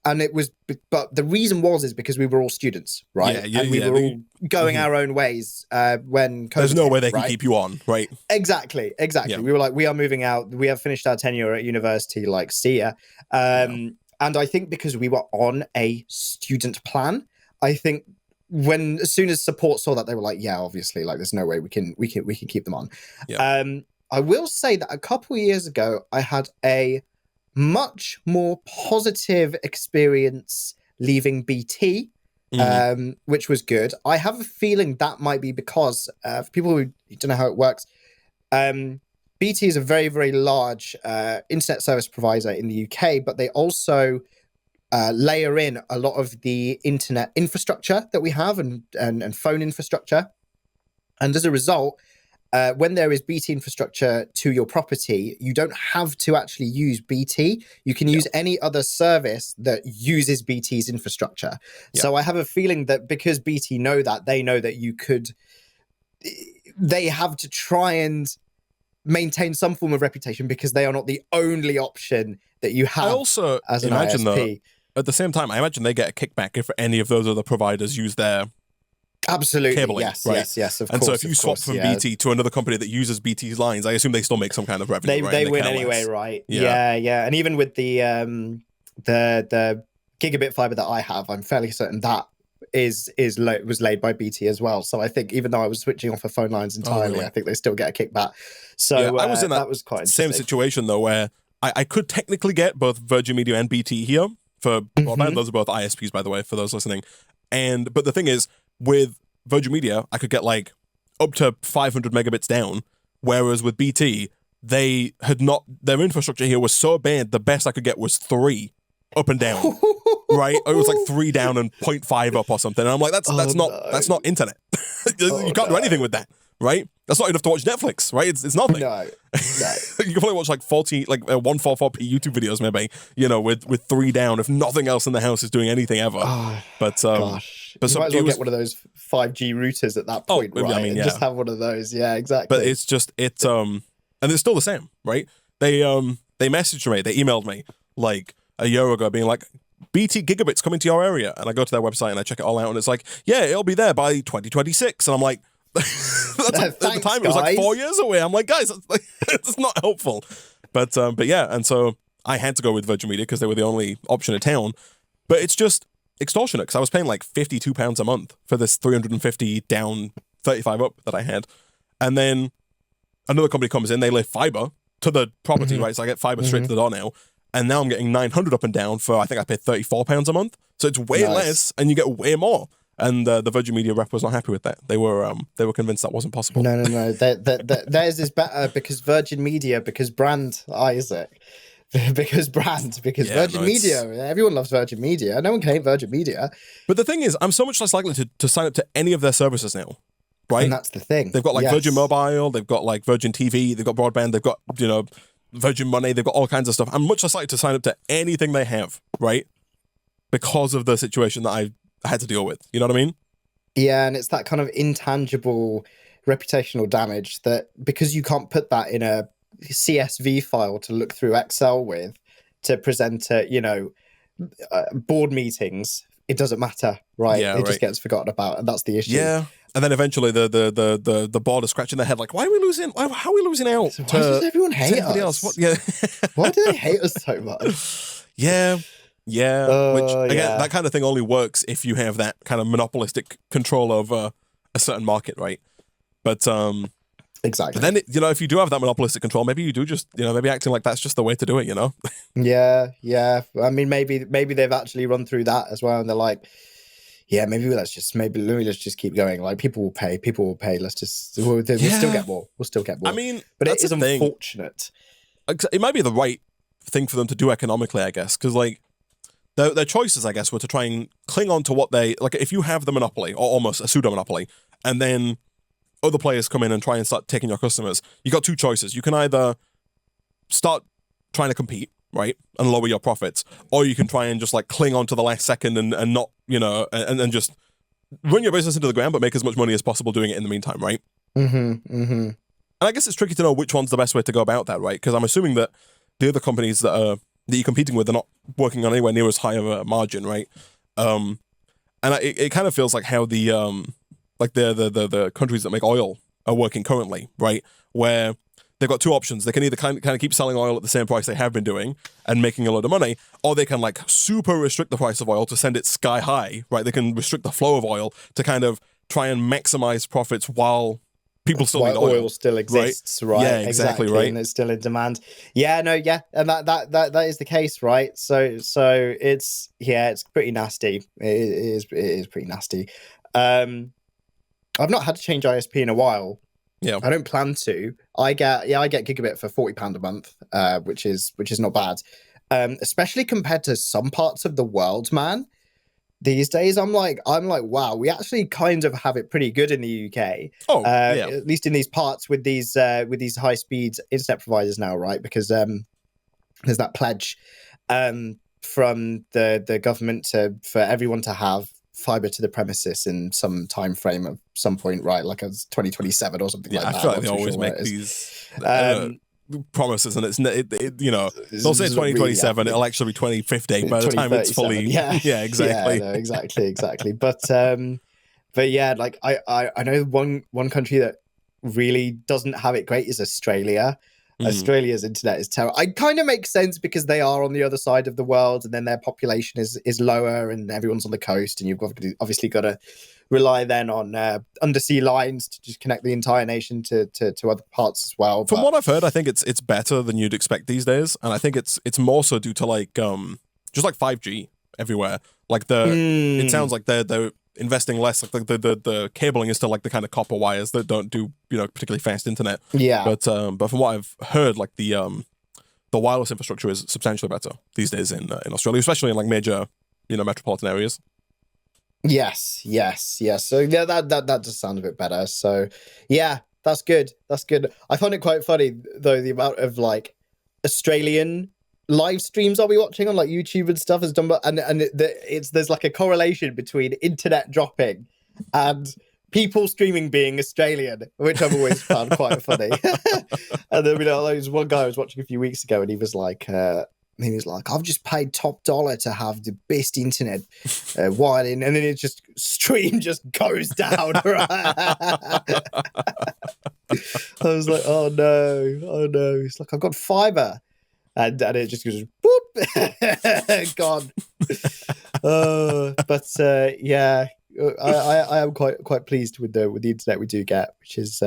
And it was, but the reason is because we were all students, right? Yeah, and we were all going our own ways when COVID there's no way they right? can keep you on, right? Exactly. Yeah. We were like, we are moving out. We have finished our tenure at university, like, see ya. And I think because we were on a student plan, I think as soon as support saw that, they were like, yeah, obviously, like, there's no way we can keep them on. Yeah. I will say that a couple of years ago, I had a much more positive experience leaving BT, which was good. I have a feeling that might be because for people who don't know how it works, BT is a very, very large internet service provider in the UK, but they also layer in a lot of the internet infrastructure that we have and phone infrastructure. And as a result, when there is BT infrastructure to your property, you don't have to actually use BT. You can use any other service that uses BT's infrastructure. Yeah. So I have a feeling that because BT know that, they know that they have to try and maintain some form of reputation, because they are not the only option that you have. I also as an imagine ISP. At the same time, I imagine they get a kickback if any of those other providers use their absolutely cabling, yes, right? yes, of course. And so if you swap from BT to another company that uses BT's lines, I assume they still make some kind of revenue. They win anyway, right? Yeah. And even with the gigabit fiber that I have, I'm fairly certain that was laid by BT as well. So I think even though I was switching off of phone lines entirely, I think they still get a kickback. So I was in that was quite same situation though, where I could technically get both Virgin Media and BT here for broadband. Those are both ISPs, by the way, for those listening. But the thing is, with Virgin Media, I could get like up to 500 megabits down, whereas with BT, they had not, their infrastructure here was so bad, the best I could get was 3 up and down, right? It was like 3 down and 0.5 up or something. And I'm like, that's not internet. You can't do anything with that, right? That's not enough to watch Netflix, right? It's nothing. No. You can probably watch like 144p YouTube videos maybe, with 3 down if nothing else in the house is doing anything ever. Gosh. But you might as well get one of those 5G routers at that point, right? I mean, just have one of those. Yeah, exactly. But and it's still the same, right? They messaged me, they emailed me like a year ago being like, BT gigabits coming to your area. And I go to their website and I check it all out and it's like, yeah, it'll be there by 2026. And I'm like, at the time, it was like 4 years away. I'm like, guys, it's not helpful. But yeah, and so I had to go with Virgin Media because they were the only option in town. But it's just extortionate because I was paying like £52 a month for this 350 down, 35 up that I had. And then another company comes in, they lay fiber to the property, right? So I get fiber straight to the door now. And now I'm getting 900 up and down for, I think I paid £34 a month. So it's way less and you get way more. And the Virgin Media rep was not happy with that. They were convinced that wasn't possible. No. Theirs is better because Virgin Media, because brand Isaac, because Virgin Media. Everyone loves Virgin Media. No one can hate Virgin Media. But the thing is, I'm so much less likely to sign up to any of their services now, right? And that's the thing. They've got like Virgin Mobile, they've got like Virgin TV, they've got broadband, they've got Virgin Money, they've got all kinds of stuff. I'm much less likely to sign up to anything they have, right? Because of the situation that I had to deal with. You know what I mean? Yeah, and it's that kind of intangible reputational damage that because you can't put that in a CSV file to look through Excel with, to present at, board meetings, it doesn't matter, right? Yeah, it just gets forgotten about, and that's the issue. Yeah. And then eventually the board is scratching their head like, why are we losing? How are we losing out? So why does everyone hate us? Else? Why do they hate us so much? Yeah. Which again, that kind of thing only works if you have that kind of monopolistic control over a certain market, right? But Exactly. But then, if you do have that monopolistic control, maybe you do just, maybe acting like that's just the way to do it, Yeah. I mean, maybe they've actually run through that as well, and they're like, yeah, maybe let's just keep going. Like, people will pay. We'll still get more. I mean, but it that's is the thing. unfortunate. It might be the right thing for them to do economically, I guess, because like their choices, I guess, were to try and cling on to what they like. If you have the monopoly, or almost a pseudo monopoly, and then other players come in and try and start taking your customers, you got two choices. You can either start trying to compete, right, and lower your profits, or you can try and just like cling on to the last second and not, and just run your business into the ground, but make as much money as possible doing it in the meantime, right? And I guess it's tricky to know which one's the best way to go about that, right? Because I'm assuming that the other companies that you're competing with are not working on anywhere near as high of a margin, right? And it kind of feels like how the the countries that make oil are working currently, right? Where they've got two options. They can either kind of keep selling oil at the same price they have been doing and making a load of money, or they can like super restrict the price of oil to send it sky high, right? They can restrict the flow of oil to kind of try and maximize profits while people still need oil still exists, right? Yeah, exactly, right. And it's still in demand. Yeah, no, yeah, and that is the case, right? So it's pretty nasty. It is pretty nasty. I've not had to change ISP in a while. Yeah, I don't plan to. I get gigabit for £40 a month, which is not bad, especially compared to some parts of the world, man. These days, I'm like, wow, we actually kind of have it pretty good in the UK. Oh, yeah. At least in these parts with these high speed internet providers now, right? Because there's that pledge from the government for everyone to have fiber to the premises in some time frame at some point, right? Like it's 2027 or something like that. I feel like they always make these promises, and they'll say 2027, it'll actually be 2050 by the time it's fully. Yeah, exactly. Yeah, no, exactly. But yeah, like I know one country that really doesn't have it great is Australia. Australia's internet is terrible. It kind of makes sense because they are on the other side of the world, and then their population is lower, and everyone's on the coast, and you've obviously got to rely then on undersea lines to just connect the entire nation to other parts as well. From what I've heard, I think it's better than you'd expect these days, and I think it's more so due to like just like 5G everywhere. Like it sounds like they're investing less. Like the cabling is still like the kind of copper wires that don't do particularly fast internet. Yeah. But from what I've heard, like the wireless infrastructure is substantially better these days in Australia, especially in like major metropolitan areas. Yes. So yeah, that does sound a bit better. So yeah, that's good. I find it quite funny though, the amount of like Australian live streams I'll be watching on like YouTube and stuff is done, and there's like a correlation between internet dropping and people streaming being Australian, which I've always found quite funny. And then there was one guy I was watching a few weeks ago, and he was like, I've just paid top dollar to have the best internet wired in, and then it just stream just goes down. Right? I was like, oh no. It's like, I've got fiber. And it just goes boop, gone. But yeah, I am quite pleased with the internet we do get, which is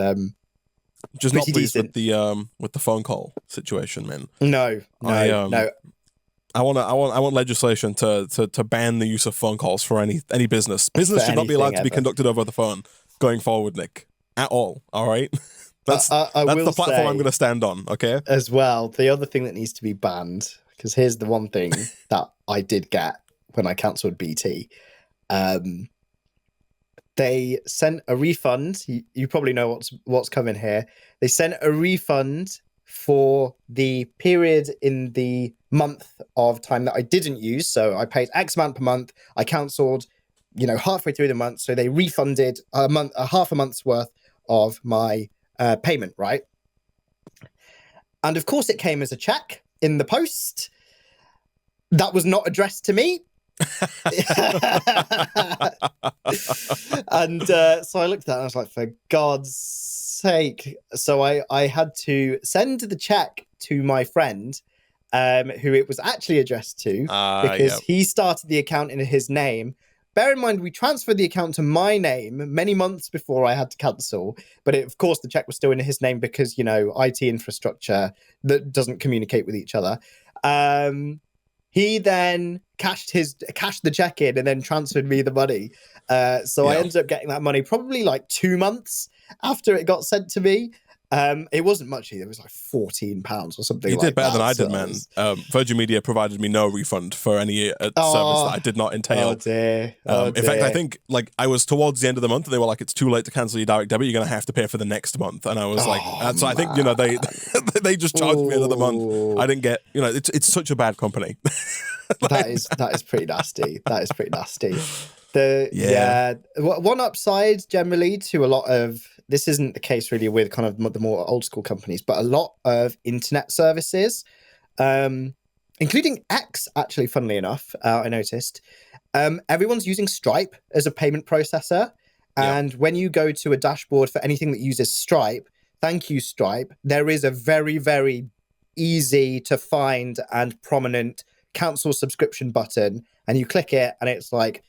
just not pleased with the phone call situation, man. No. I want legislation to ban the use of phone calls for any business. Business should not be allowed to be conducted over the phone going forward, Nick, at all. All right. That's the platform I'm going to stand on, okay? As well, the other thing that needs to be banned, because here's the one thing that I did get when I cancelled BT. They sent a refund. You probably know what's coming here. They sent a refund for the period in the month of time that I didn't use. So I paid X amount per month. I cancelled, halfway through the month. So they refunded half a month's worth of my payment, right? And of course it came as a check in the post that was not addressed to me. And so I looked at it and I was like, for God's sake. So I had to send the check to my friend who it was actually addressed to, because he started the account in his name, bear in mind, we transferred the account to my name many months before I had to cancel. But of course, the check was still in his name because, IT infrastructure that doesn't communicate with each other. He then cashed the check in and then transferred me the money. So I ended up getting that money probably like 2 months after it got sent to me. It wasn't much either. It was like £14 or something. You did better than I did, man. Virgin Media provided me no refund for any service that I did not entail. Oh dear. In fact, I think like I was towards the end of the month, and they were like, "It's too late to cancel your direct debit. You're going to have to pay for the next month." And I was like, "So I think they they just charged me another month. I didn't get it's such a bad company." That is pretty nasty. That is pretty nasty. One upside generally to a lot of this isn't the case really with kind of the more old school companies, but a lot of internet services, including X, actually, funnily enough, I noticed, everyone's using Stripe as a payment processor. And when you go to a dashboard for anything that uses Stripe, thank you, Stripe, there is a very, very easy to find and prominent cancel subscription button. And you click it and it's like,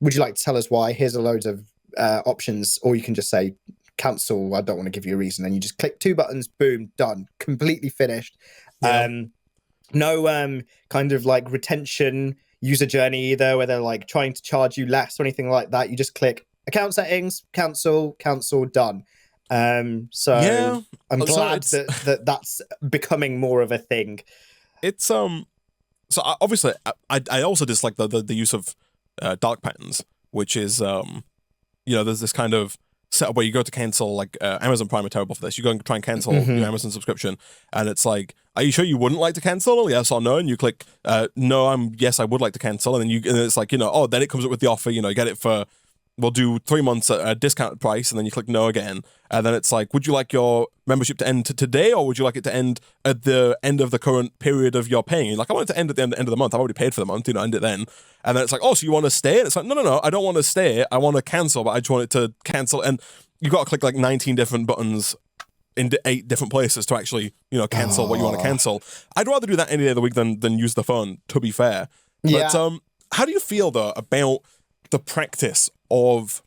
would you like to tell us why? Here's a load of options. Or you can just say, cancel, I don't want to give you a reason. And you just click 2 buttons, boom, done, completely finished. No kind of like retention user journey either, where they're like trying to charge you less or anything like that. You just click account settings, cancel, done. I'm glad that's becoming more of a thing. It's so obviously I also dislike the use of dark patterns, which is there's this kind of setup where you go to cancel, like Amazon Prime are terrible for this. You go and try and cancel your Amazon subscription, and it's like, are you sure you wouldn't like to cancel? Yes or no? And you click no, yes, I would like to cancel, and then it's like, then it comes up with the offer, you get it for, we'll do 3 months at a discounted price, and then you click no again, and then it's like, would you like your membership to end today, or would you like it to end at the end of the current period of your paying? You're like, I want it to end at the end of the month. I've already paid for the month, end it then. And then it's like, oh, so you want to stay? And it's like, no, I don't want to stay. I want to cancel, but I just want it to cancel. And you've got to click like 19 different buttons in 8 different places to actually, cancel what you want to cancel. I'd rather do that any day of the week than use the phone, to be fair. Yeah. But how do you feel, though, about the practice of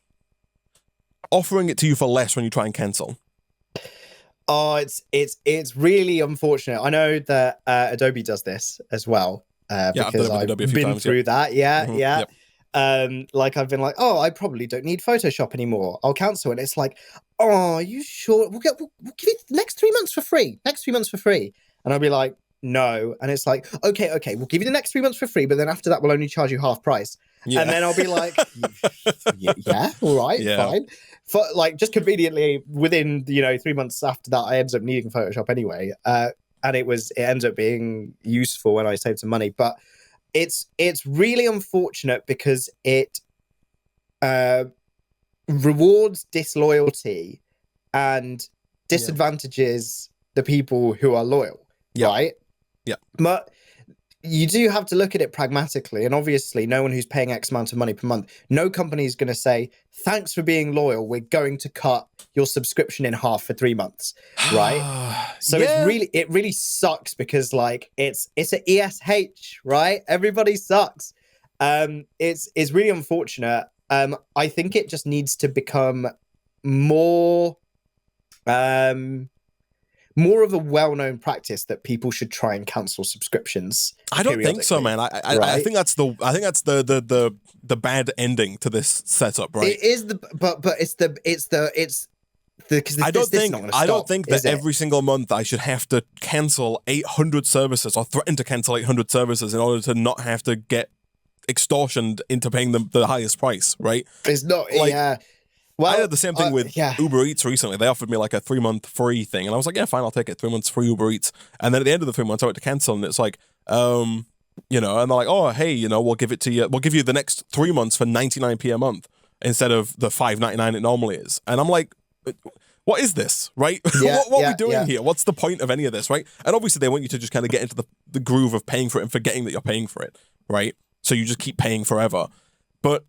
offering it to you for less when you try and cancel? Oh, it's really unfortunate. I know that Adobe does this as well, because I've been through that. Yep. Like I've been like, oh, I probably don't need Photoshop anymore. I'll cancel. And it's like, oh, are you sure? We'll give you the next 3 months for free. And I'll be like, no. And it's like, okay, we'll give you the next 3 months for free, but then after that, we'll only charge you half price. Yeah. And then I'll be like, yeah, all right, fine. For like just conveniently within 3 months after that, I ended up needing Photoshop anyway, and it ends up being useful when I saved some money. But it's really unfortunate because it rewards disloyalty and disadvantages the people who are loyal, right? Yeah. But you do have to look at it pragmatically, and obviously no one who's paying X amount of money per month, no company is going to say, thanks for being loyal, we're going to cut your subscription in half for 3 months, right? So it really sucks because like it's an ESH, right? Everybody sucks. It's really unfortunate. I think it just needs to become more of a well-known practice that people should try and cancel subscriptions. I don't think so, man. I think that's the bad ending to this setup, right? It is I don't think that every single month I should have to cancel 800 services or threaten to cancel 800 services in order to not have to get extortioned into paying them the highest price, right? It's not, Well, I had the same thing with Uber Eats recently. They offered me like a 3-month free thing. And I was like, yeah, fine, I'll take it. 3 months free Uber Eats. And then at the end of the 3 months, I went to cancel. And it's like, and they're like, oh, hey, we'll give it to you. We'll give you the next 3 months for 99p a month instead of the $5.99 it normally is. And I'm like, what is this, right? What are we doing here? What's the point of any of this, right? And obviously they want you to just kind of get into the groove of paying for it and forgetting that you're paying for it, right? So you just keep paying forever. But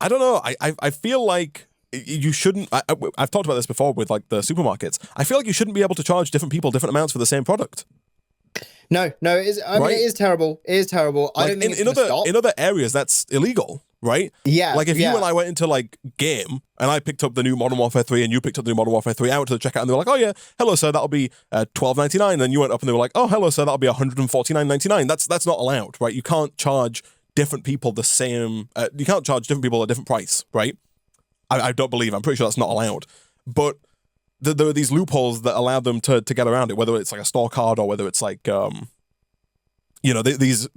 I don't know. I feel like you shouldn't. I've talked about this before with like the supermarkets. I feel like you shouldn't be able to charge different people different amounts for the same product. No, it is. I mean, it is terrible. It is terrible. Like, I don't think in other areas that's illegal, right? Yeah. Like if yeah. you and I went into like game and I picked up the new Modern Warfare 3 and you picked up the new Modern Warfare 3, I went to the checkout and they were like, oh yeah, hello sir, that'll be $12.99. Then you went up and they were like, oh hello sir, that'll be $149.99. That's not allowed, right? You can't charge different people the same. You can't charge different people a different price, right? I don't believe. I'm pretty sure that's not allowed. But there are these loopholes that allow them to get around it, whether it's like a store card or whether it's like these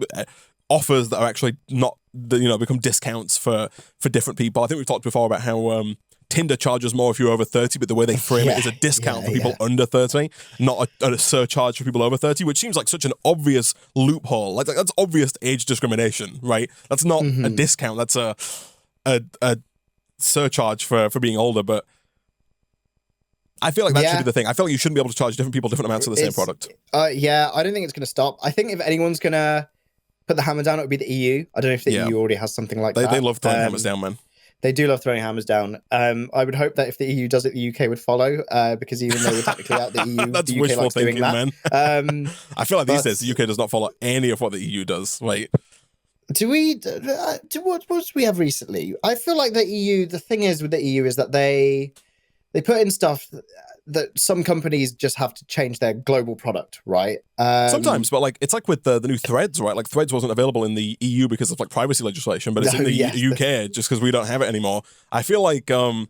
offers that are actually not become discounts for different people. I think we've talked before about how Tinder charges more if you're over 30, but the way they frame it is a discount for people under 30, not a surcharge for people over 30, which seems like such an obvious loophole. Like that's obvious age discrimination, right? That's not a discount. That's a surcharge for being older. But I feel like that should be the thing. I feel like you shouldn't be able to charge different people different amounts of the same product. Yeah, I don't think it's going to stop. I think if anyone's going to put the hammer down, it would be the EU. I don't know if the EU already has something like that. They love throwing hammers down, man. They do love throwing hammers down. I would hope that if the EU does it, the UK would follow, because even though we're technically out the EU, that's the UK wishful likes thinking, doing that. Man. I feel like these days the UK does not follow any of what the EU does. Wait. Do we? What did we have recently? I feel like the EU. The thing is with the EU is that they put in stuff that some companies just have to change their global product, right? Sometimes, but like it's like with the new Threads, right? Like Threads wasn't available in the EU because of like privacy legislation, but it's in the UK just because we don't have it anymore. I feel like a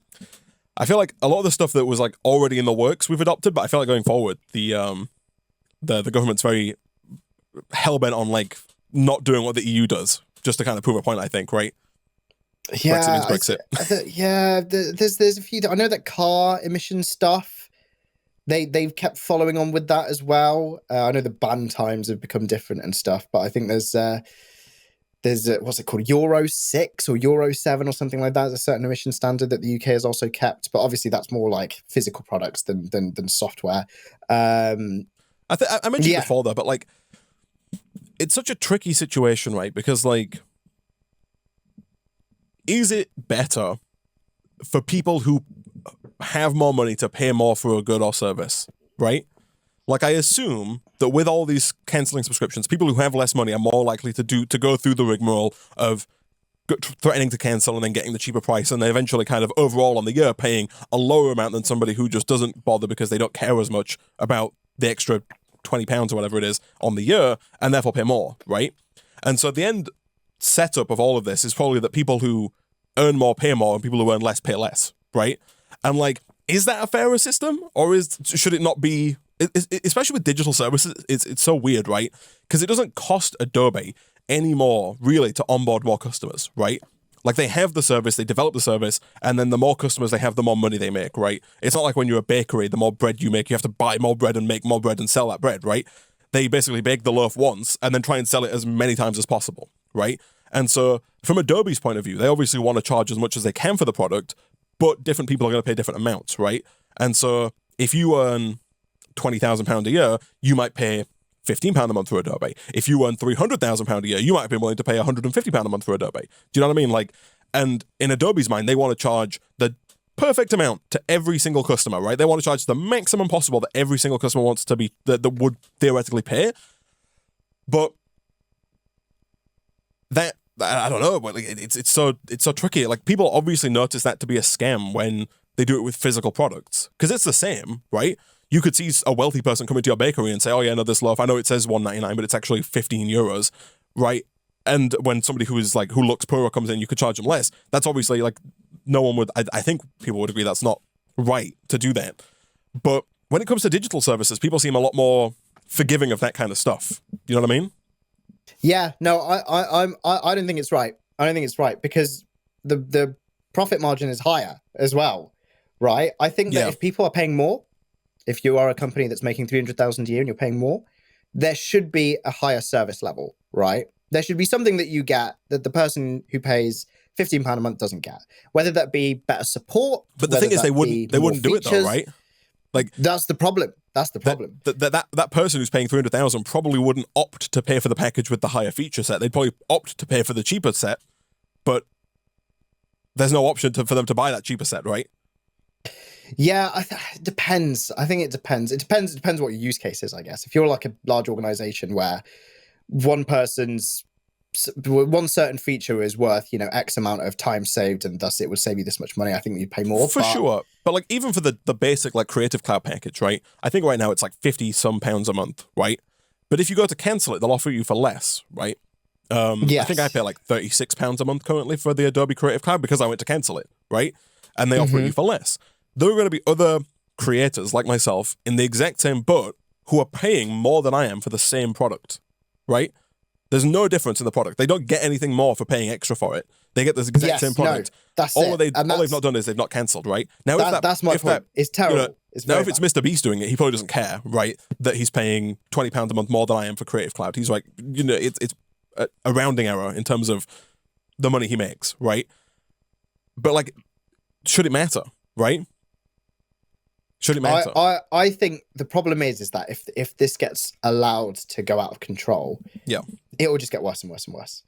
lot of the stuff that was like already in the works we've adopted, but I feel like going forward the government's very hellbent on like not doing what the EU does, just to kind of prove a point, I think, right? Yeah, Brexit means Brexit. There's a few. I know that car emission stuff, they've kept following on with that as well. I know the ban times have become different and stuff, but I think there's what's it called, Euro 6 or Euro 7 or something like that. There's a certain emission standard that the UK has also kept, but obviously that's more like physical products than software. I mentioned before though, but like it's such a tricky situation, right? Because like, is it better for people who have more money to pay more for a good or service, right? Like I assume that with all these cancelling subscriptions, people who have less money are more likely to go through the rigmarole of threatening to cancel and then getting the cheaper price, and then eventually kind of overall on the year paying a lower amount than somebody who just doesn't bother because they don't care as much about the extra £20 or whatever it is on the year, and therefore pay more, right? And so the end setup of all of this is probably that people who earn more pay more and people who earn less pay less, right? And like, is that a fairer system, or should it not be? Especially with digital services, it's so weird, right? Because it doesn't cost Adobe anymore really to onboard more customers, right? Like they have the service, they develop the service, and then the more customers they have, the more money they make, right? It's not like when you're a bakery, the more bread you make, you have to buy more bread and make more bread and sell that bread, right? They basically bake the loaf once and then try and sell it as many times as possible, right? And so from Adobe's point of view, they obviously want to charge as much as they can for the product, but different people are going to pay different amounts, right? And so if you earn £20,000 a year, you might pay £15 a month for Adobe. If you earn £300,000 a year, you might be willing to pay £150 a month for Adobe. Do you know what I mean? Like, and in Adobe's mind, they want to charge the perfect amount to every single customer, right? They want to charge the maximum possible that every single customer wants to be, that would theoretically pay. But that, I don't know, but like, it's so tricky. Like people obviously notice that to be a scam when they do it with physical products, because it's the same, right? You could see a wealthy person come into your bakery and say, oh yeah, no, this loaf, I know it says €1.99, but it's actually €15, right? And when somebody who looks poorer comes in, you could charge them less. That's obviously like, no one would, I think people would agree that's not right to do that. But when it comes to digital services, people seem a lot more forgiving of that kind of stuff. You know what I mean? Yeah, no, I don't think it's right. I don't think it's right because the profit margin is higher as well, right? I think that if people are paying more, if you are a company that's making 300,000 a year and you're paying more, there should be a higher service level, right? There should be something that you get that the person who pays £15 a month doesn't get, whether that be better support. But the thing is, they wouldn't do it though, right? Like that's the problem. That's the problem. That person who's paying 300,000 probably wouldn't opt to pay for the package with the higher feature set. They'd probably opt to pay for the cheaper set, but there's no option for them to buy that cheaper set, right? Yeah, it depends. I think it depends. It depends what your use case is, I guess. If you're like a large organization where one person's one certain feature is worth, X amount of time saved, and thus it would save you this much money, I think you'd pay more. For sure. But like even for the basic like Creative Cloud package, right? I think right now it's like £50 a month, right? But if you go to cancel it, they'll offer you for less, right? Yes. I think I pay like £36 a month currently for the Adobe Creative Cloud because I went to cancel it, right? And they offer it you for less. There are going to be other creators like myself in the exact same boat who are paying more than I am for the same product, right? There's no difference in the product. They don't get anything more for paying extra for it. They get this exact same product. No, that's all it. All they've not done is they've not cancelled, right? Now, that's my point. It's terrible. Now, if it's Mr. Beast doing it, he probably doesn't care, right? That he's paying £20 a month more than I am for Creative Cloud. He's like, it's a rounding error in terms of the money he makes, right? But like, should it matter, right? Should it matter? I think the problem is that if this gets allowed to go out of control, it will just get worse and worse and worse.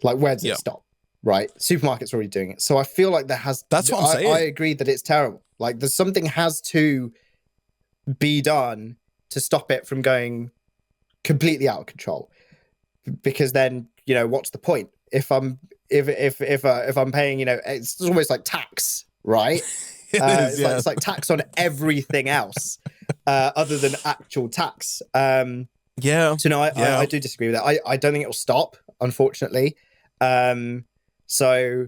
Like, where does it stop? Right? Supermarkets are already doing it. So I feel like that's what I'm saying. I agree that it's terrible. Like, there's something has to be done to stop it from going completely out of control. Because then, what's the point? If I'm paying, it's almost like tax, right? It's like tax on everything else other than actual tax. So no, I do disagree with that. I don't think it'll stop, unfortunately. So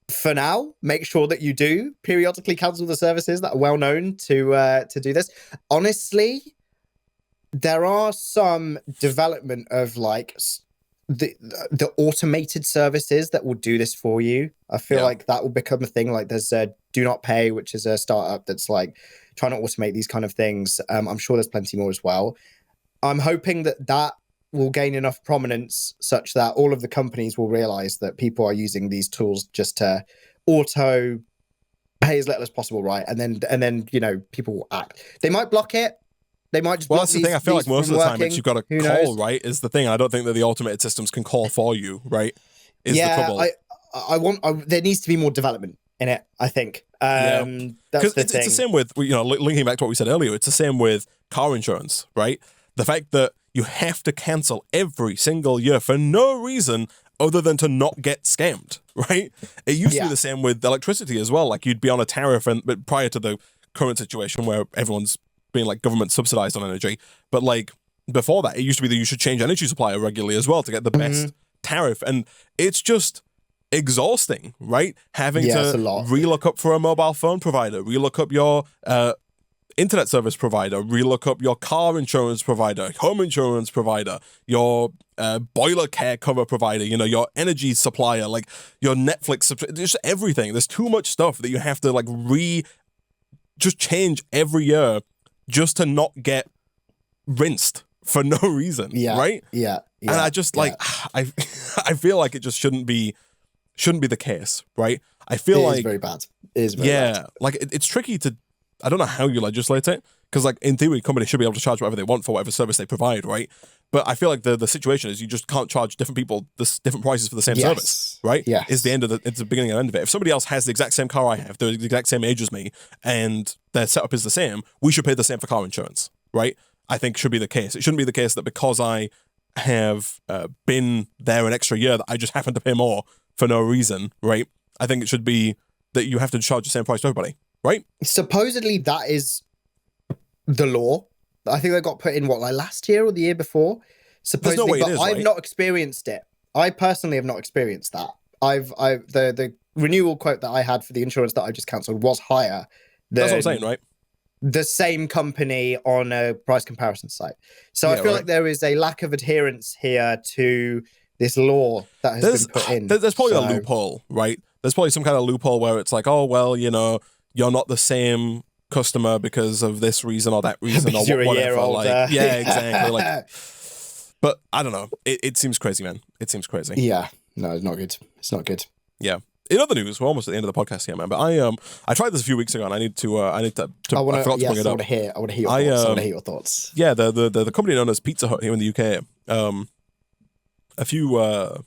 for now, make sure that you do periodically cancel the services that are well known to do this. Honestly, there are some development of like the automated services that will do this for you. I feel like that will become a thing. Like there's Do Not Pay, which is a startup that's like trying to automate these kind of things. I'm sure there's plenty more as well. I'm hoping that will gain enough prominence such that all of the companies will realize that people are using these tools just to auto pay as little as possible, right? And then people will act. They might block it. They might just. Well, that's the thing. I feel like most of the time, you've got to call, knows? right? Is the thing. I don't think that the automated systems can call for you, right? Is the trouble. There needs to be more development in it, I think. That's the thing. It's the same with, linking back to what we said earlier, it's the same with car insurance, right? The fact that you have to cancel every single year for no reason other than to not get scammed, right? It used to be the same with electricity as well. Like you'd be on a tariff, but prior to the current situation where everyone's being like government subsidized on energy, but like before that, it used to be that you should change energy supplier regularly as well to get the best tariff, and it's just exhausting, right? Having to relook up for a mobile phone provider, relook up your internet service provider, relook up your car insurance provider, home insurance provider, your boiler care cover provider, your energy supplier, like your Netflix, just everything. There's too much stuff that you have to like just change every year just to not get rinsed for no reason, right? Yeah. And I just I feel like it just shouldn't be the case, right? I feel like it's very bad. It is very bad. Like it's tricky to. I don't know how you legislate it, because like in theory, companies should be able to charge whatever they want for whatever service they provide, right? But I feel like the situation is you just can't charge different people different prices for the same service, right? Yeah, it's the beginning and end of it. If somebody else has the exact same car I have, they're the exact same age as me, and their setup is the same, we should pay the same for car insurance, right? I think should be the case. It shouldn't be the case that because I have been there an extra year that I just happen to pay more for no reason, right? I think it should be that you have to charge the same price to everybody, right? Supposedly that is the law. I think they got put in last year or the year before. Supposedly, but I've not experienced it. I personally have not experienced that. The renewal quote that I had for the insurance that I just cancelled was higher than that's what I'm saying, right? The same company on a price comparison site. So I feel like there is a lack of adherence here to this law that has been put in. There's probably a loophole, right? There's probably some kind of loophole where it's like, oh, well, you're not the same customer because of this reason or that reason or you're whatever. A year older. Yeah, exactly. But I don't know. It seems crazy, man. It seems crazy. Yeah. No, it's not good. It's not good. Yeah. In other news, we're almost at the end of the podcast here, man. But I tried this a few weeks ago, and I forgot to bring it up. I want to hear your thoughts. Yeah, the company known as Pizza Hut here in the UK, a few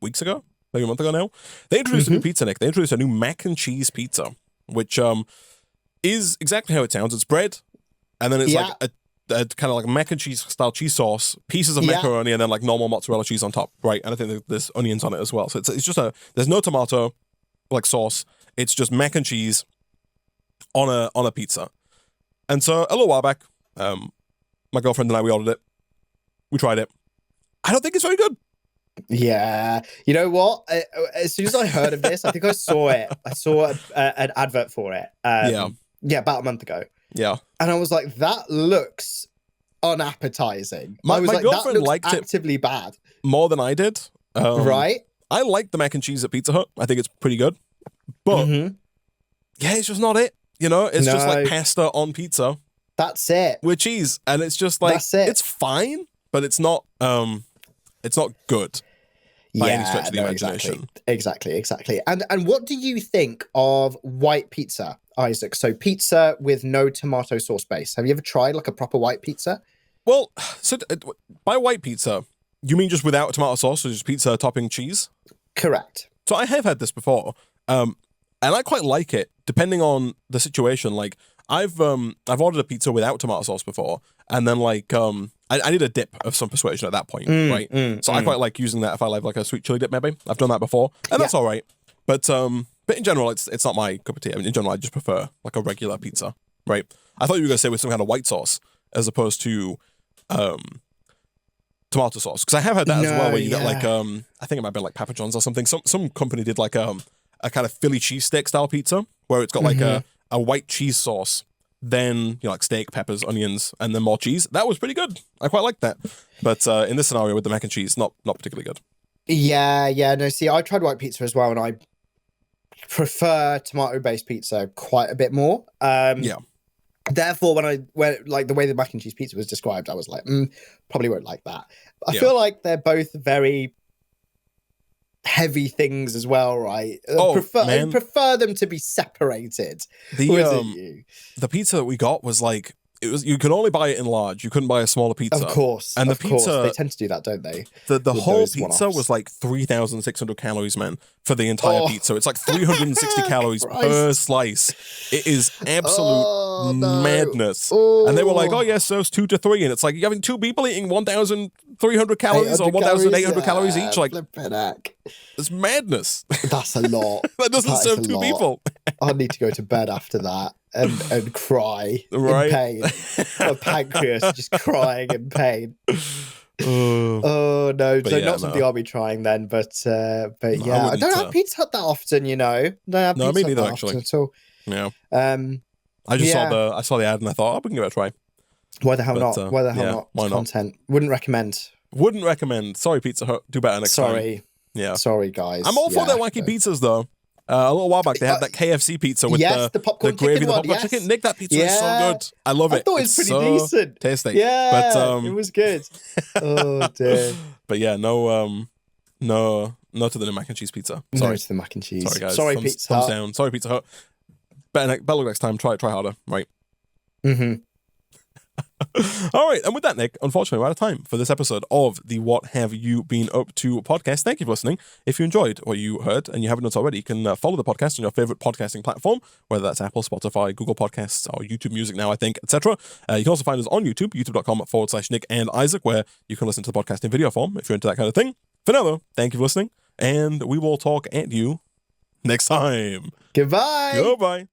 weeks ago, maybe a month ago now, they introduced a new pizza, Nick. They introduced a new mac and cheese pizza, which is exactly how it sounds. It's bread, and then it's like kind of like mac and cheese style cheese sauce, pieces of macaroni, and then like normal mozzarella cheese on top, right? And I think there's onions on it as well. So it's just there's no tomato like sauce. It's just mac and cheese on a pizza. And so a little while back, my girlfriend and I, we ordered it. We tried it. I don't think it's very good. Yeah. You know what? As soon as I heard of this, I think I saw it. I saw an advert for it. Yeah, about a month ago. Yeah. And I was like, that looks unappetizing. My like, girlfriend that looks liked actively bad. More than I did. Right? I like the mac and cheese at Pizza Hut. I think it's pretty good. But, yeah, it's just not it. You know, it's just like pasta on pizza. That's it. With cheese. And it's just like, it's fine, but it's not good. By any stretch of the imagination. Exactly. And what do you think of white pizza, Isaac? So pizza with no tomato sauce base. Have you ever tried like a proper white pizza? Well, so by white pizza, you mean just without tomato sauce, or just pizza topping cheese? Correct. So I have had this before, and I quite like it, depending on the situation. Like I've ordered a pizza without tomato sauce before, and then like I need a dip of some persuasion at that point, right? So I quite like using that if I have like a sweet chili dip, maybe. I've done that before, and that's all right. But in general, it's not my cup of tea. I mean, in general, I just prefer like a regular pizza, right? I thought you were going to say with some kind of white sauce as opposed to tomato sauce, because I have had that as well, where you get like I think it might have been like Papa John's or something. Some company did like a kind of Philly cheesesteak style pizza where it's got like a white cheese sauce. Then, like steak, peppers, onions, and then more cheese. That was pretty good. I quite liked that. But in this scenario with the mac and cheese, not particularly good. Yeah. No, see, I tried white pizza as well, and I prefer tomato-based pizza quite a bit more. Therefore, when like the way the mac and cheese pizza was described, I was like, probably won't like that. I feel like they're both very heavy things as well, right? I prefer them to be separated. The pizza that we got was like, you could only buy it in large. You couldn't buy a smaller pizza. Of course. And the pizza, they tend to do that, don't they? The whole pizza was like 3,600 calories, man, for the entire pizza. It's like 360 calories per slice. It is absolute madness. And they were like, oh yes, so it's 2 to 3. And it's like, you're having two people eating 1,300 calories or 1,800 calories each. Like, it's madness. That's a lot. That doesn't serve two people. I need to go to bed after that. And cry in pain. My pancreas just crying in pain. Oh no, so not something I'll be trying then. But yeah, I don't have Pizza Hut that often, you know. No, me neither actually. At all. Yeah. I just saw the ad and I thought, we can give it a try. Why the hell not? Why the hell not? Why content? Not? Wouldn't recommend. Sorry, Pizza Hut. Do better next time. Yeah. Sorry, guys. I'm all for their wacky pizzas though. A little while back, they had that KFC pizza with the popcorn gravy, the popcorn chicken. Nick, that pizza is so good. I love it. I thought it was pretty decent. Tasty. Yeah, but, it was good. Oh, dear. But yeah, no to the mac and cheese pizza. Sorry. No to the mac and cheese. Sorry, guys. Sorry, Pizza Hut. Down. Sorry, Pizza Hut. Better luck next time. Try harder, right? All right, and with that, Nick, unfortunately, we're out of time for this episode of the What Have You Been Up To podcast. Thank you for listening. If you enjoyed what you heard and you haven't done so already, you can follow the podcast on your favorite podcasting platform, whether that's Apple, Spotify, Google Podcasts, or YouTube Music now, I think, etc. You can also find us on YouTube, youtube.com/Nick and Isaac, where you can listen to the podcast in video form if you're into that kind of thing. For now, though, thank you for listening, and we will talk at you next time. Goodbye.